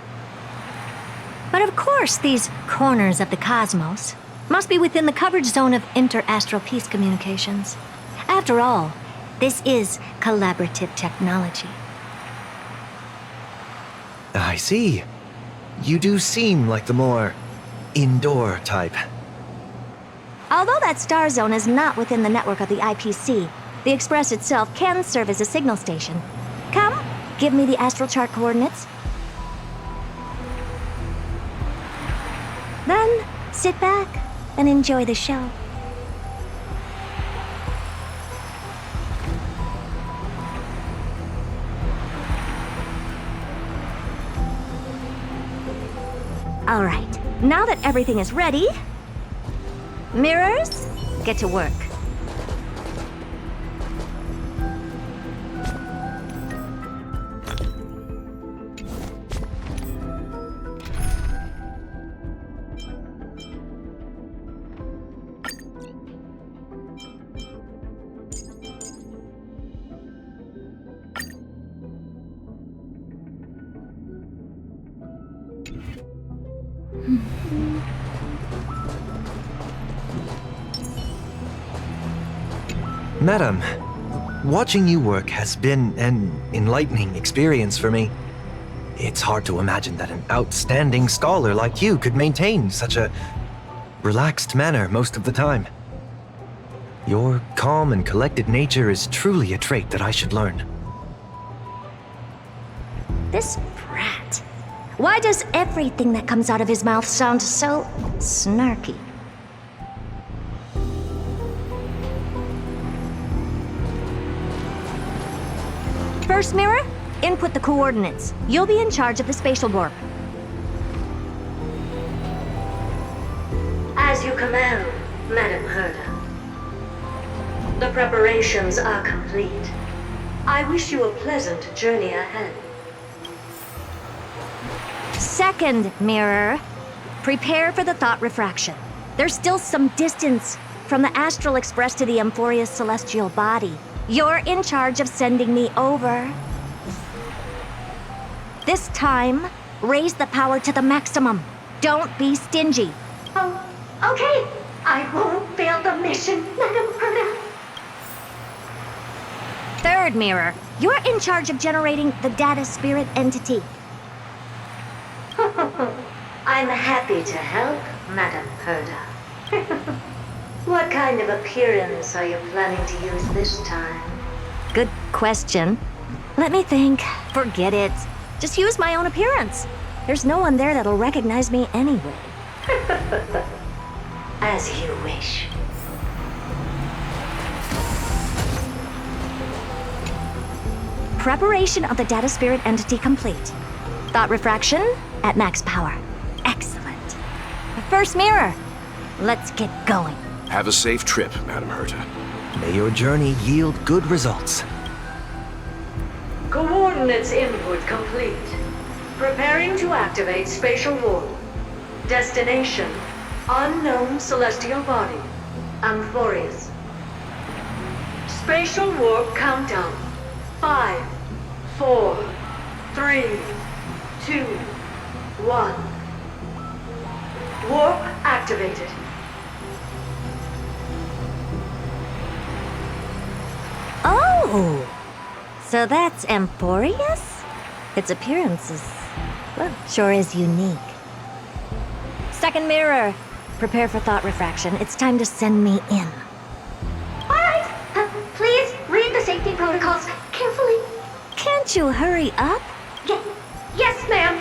But of course, these corners of the cosmos must be within the coverage zone of inter-astral peace communications. After all, this is collaborative technology. I see. You do seem like the more indoor type. Although that star zone is not within the network of the IPC, the Express itself can serve as a signal station. Come, give me the astral chart coordinates. Then, sit back and enjoy the show. All right, now that everything is ready, mirrors, get to work. Madam, watching you work has been an enlightening experience for me. It's hard to imagine that an outstanding scholar like you could maintain such a relaxed manner most of the time. Your calm and collected nature is truly a trait that I should learn. This brat. Why does everything that comes out of his mouth sound so snarky? First mirror, input the coordinates. You'll be in charge of the spatial warp. As you command, Madam Herta. The preparations are complete. I wish you a pleasant journey ahead. Second mirror, prepare for the thought refraction. There's still some distance from the Astral Express to the Amphorius celestial body. You're in charge of sending me over. This time, raise the power to the maximum. Don't be stingy. Oh, okay. I won't fail the mission, Madam Herta. Third mirror, you're in charge of generating the data spirit entity. I'm happy to help, Madam Herta. What kind of appearance are you planning to use this time? Good question. Let me think. Forget it. Just use my own appearance. There's no one there that'll recognize me anyway. As you wish. Preparation of the data spirit entity complete. Thought refraction at max power. Excellent. First mirror. Let's get going. Have a safe trip, Madam Herta. May your journey yield good results. Coordinates input complete. Preparing to activate spatial warp. Destination, unknown celestial body. Amphorius. Spatial warp countdown. 5, 4, 3, 2, 1. Warp activated. Oh! So that's Amphorius? Its appearance is, well, sure is unique. Second mirror, prepare for thought refraction. It's time to send me in. Alright, please read the safety protocols carefully. Can't you hurry up? Yes, ma'am.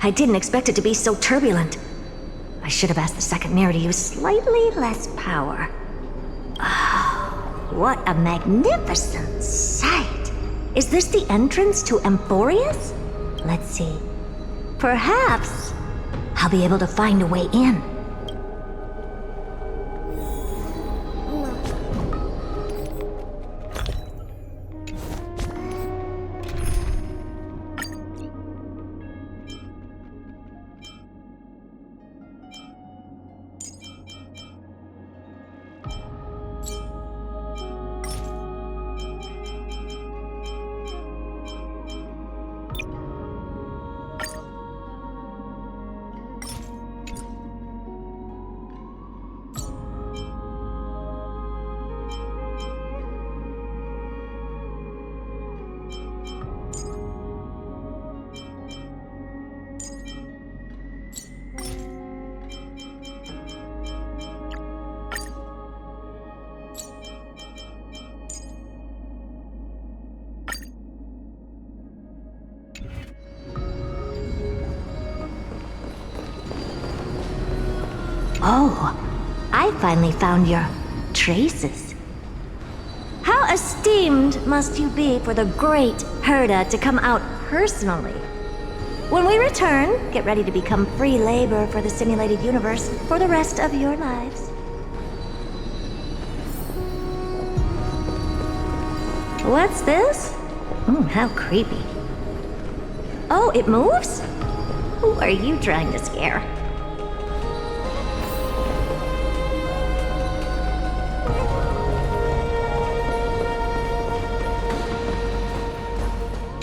I didn't expect it to be so turbulent. I should have asked the second mirror to use slightly less power. Oh, what a magnificent sight! Is this the entrance to Amphorius? Let's see. Perhaps I'll be able to find a way in. Oh, I finally found your traces. How esteemed must you be for the great Herda to come out personally? When we return, get ready to become free labor for the simulated universe for the rest of your lives. What's this? How creepy. Oh, it moves? Who are you trying to scare?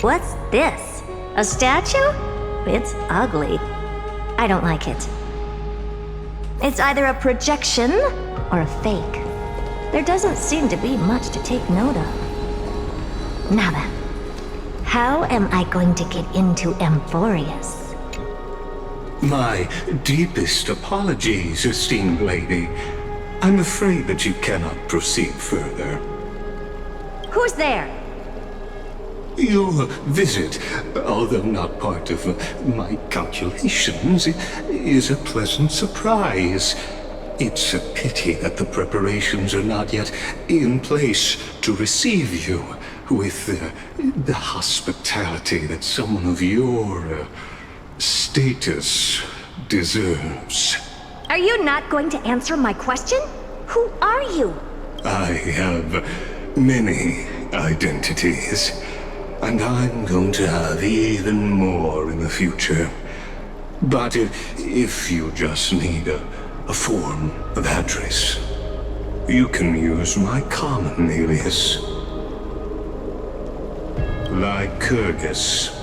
What's this? A statue? It's ugly. I don't like it. It's either a projection or a fake. There doesn't seem to be much to take note of. Now then, how am I going to get into Amphorius? My deepest apologies, esteemed lady. I'm afraid that you cannot proceed further. Who's there? Your visit, although not part of my calculations, is a pleasant surprise. It's a pity that the preparations are not yet in place to receive you with the hospitality that someone of your status deserves. Are you not going to answer my question? Who are you? I have many identities. And I'm going to have even more in the future. But if you just need a form of address, you can use my common alias. Lycurgus.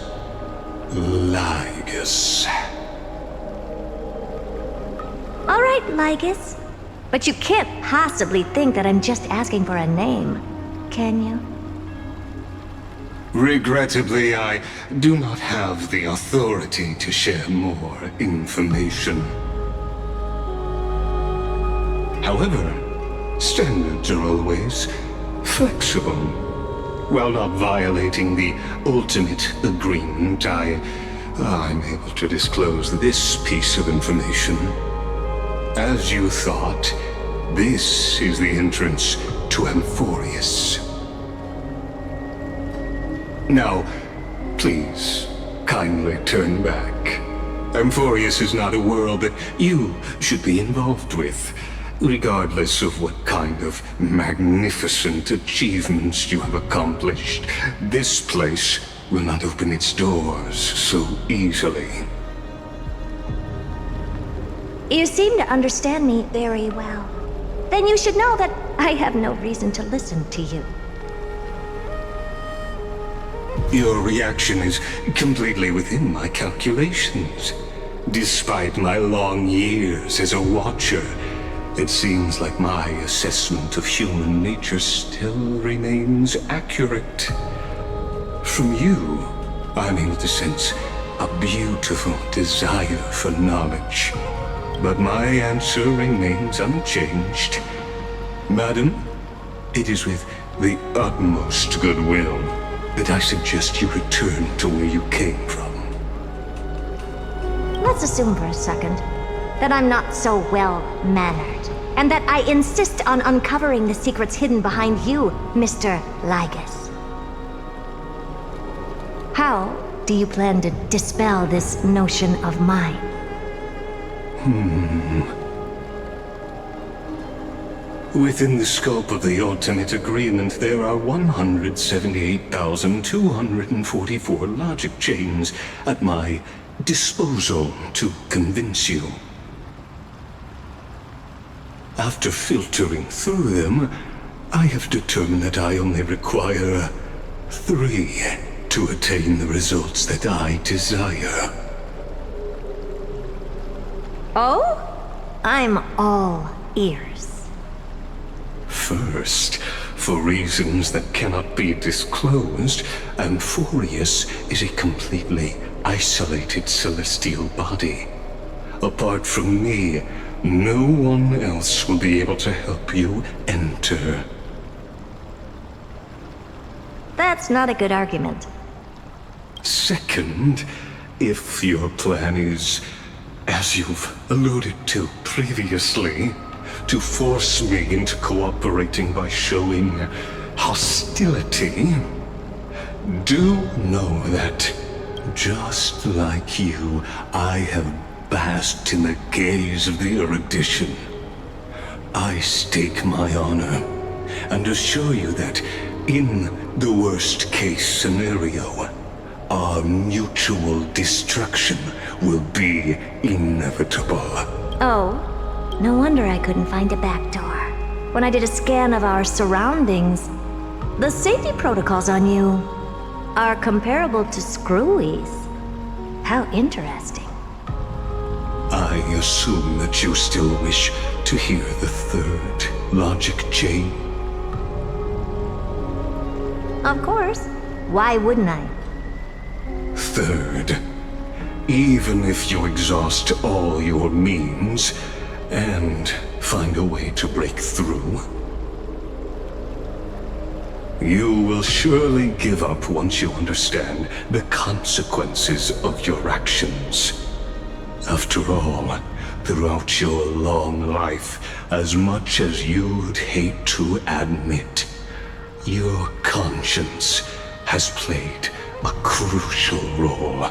Lygus. All right, Lygus. But you can't possibly think that I'm just asking for a name, can you? Regrettably, I do not have the authority to share more information. However, standards are always flexible. While not violating the ultimate agreement, I'm able to disclose this piece of information. As you thought, this is the entrance to Amphorius. Now, please, kindly turn back. Amphorius is not a world that you should be involved with, regardless of what kind of magnificent achievements you have accomplished. This place will not open its doors so easily. You seem to understand me very well. Then you should know that I have no reason to listen to you. Your reaction is completely within my calculations. Despite my long years as a watcher, it seems like my assessment of human nature still remains accurate. From you, I'm able to sense a beautiful desire for knowledge. But my answer remains unchanged. Madam, it is with the utmost goodwill that I suggest you return to where you came from. Let's assume for a second that I'm not so well-mannered, and that I insist on uncovering the secrets hidden behind you, Mr. Lygus. How do you plan to dispel this notion of mine? Within the scope of the ultimate agreement, there are 178,244 logic chains at my disposal to convince you. After filtering through them, I have determined that I only require 3 to attain the results that I desire. Oh? I'm all ears. First, for reasons that cannot be disclosed, Amphorius is a completely isolated celestial body. Apart from me, no one else will be able to help you enter. That's not a good argument. Second, if your plan is, as you've alluded to previously, to force me into cooperating by showing hostility, do know that, just like you, I have basked in the gaze of the erudition. I stake my honor and assure you that, in the worst-case scenario, our mutual destruction will be inevitable. Oh, no wonder I couldn't find a back door. When I did a scan of our surroundings, the safety protocols on you are comparable to Screwy's. How interesting. I assume that you still wish to hear the third logic chain? Of course. Why wouldn't I? Third, even if you exhaust all your means and find a way to break through, you will surely give up once you understand the consequences of your actions. After all, throughout your long life, as much as you'd hate to admit, your conscience has played a crucial role.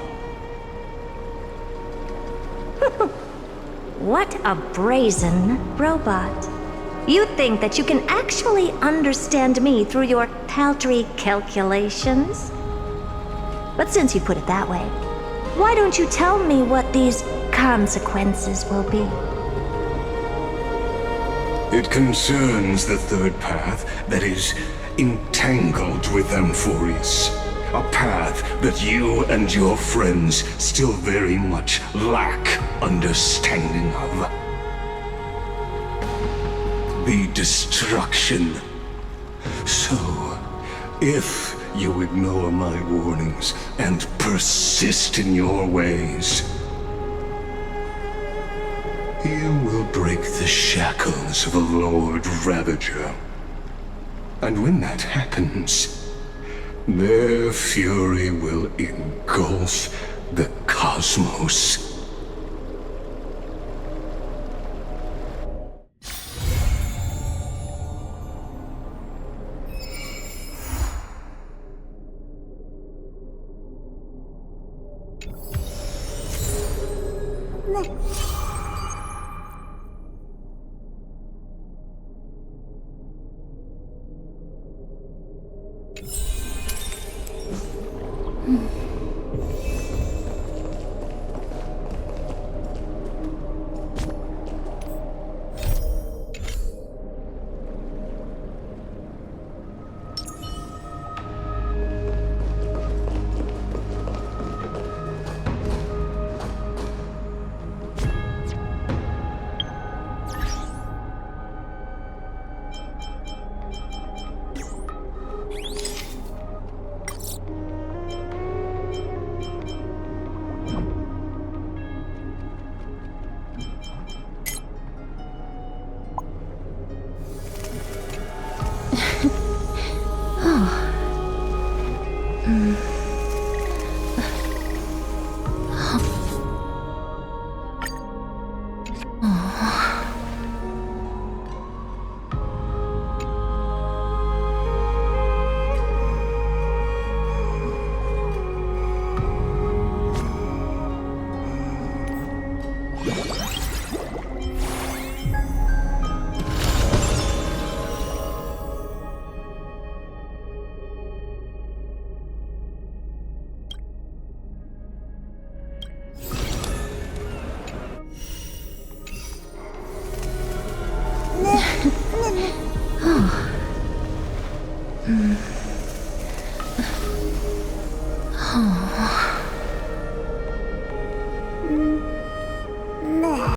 What a brazen robot. You think that you can actually understand me through your paltry calculations? But since you put it that way, why don't you tell me what these consequences will be? It concerns the third path that is entangled with Amphorius. A path that you and your friends still very much lack understanding of. The destruction. So, if you ignore my warnings and persist in your ways, you will break the shackles of a Lord Ravager. And when that happens, their fury will engulf the cosmos. Oh.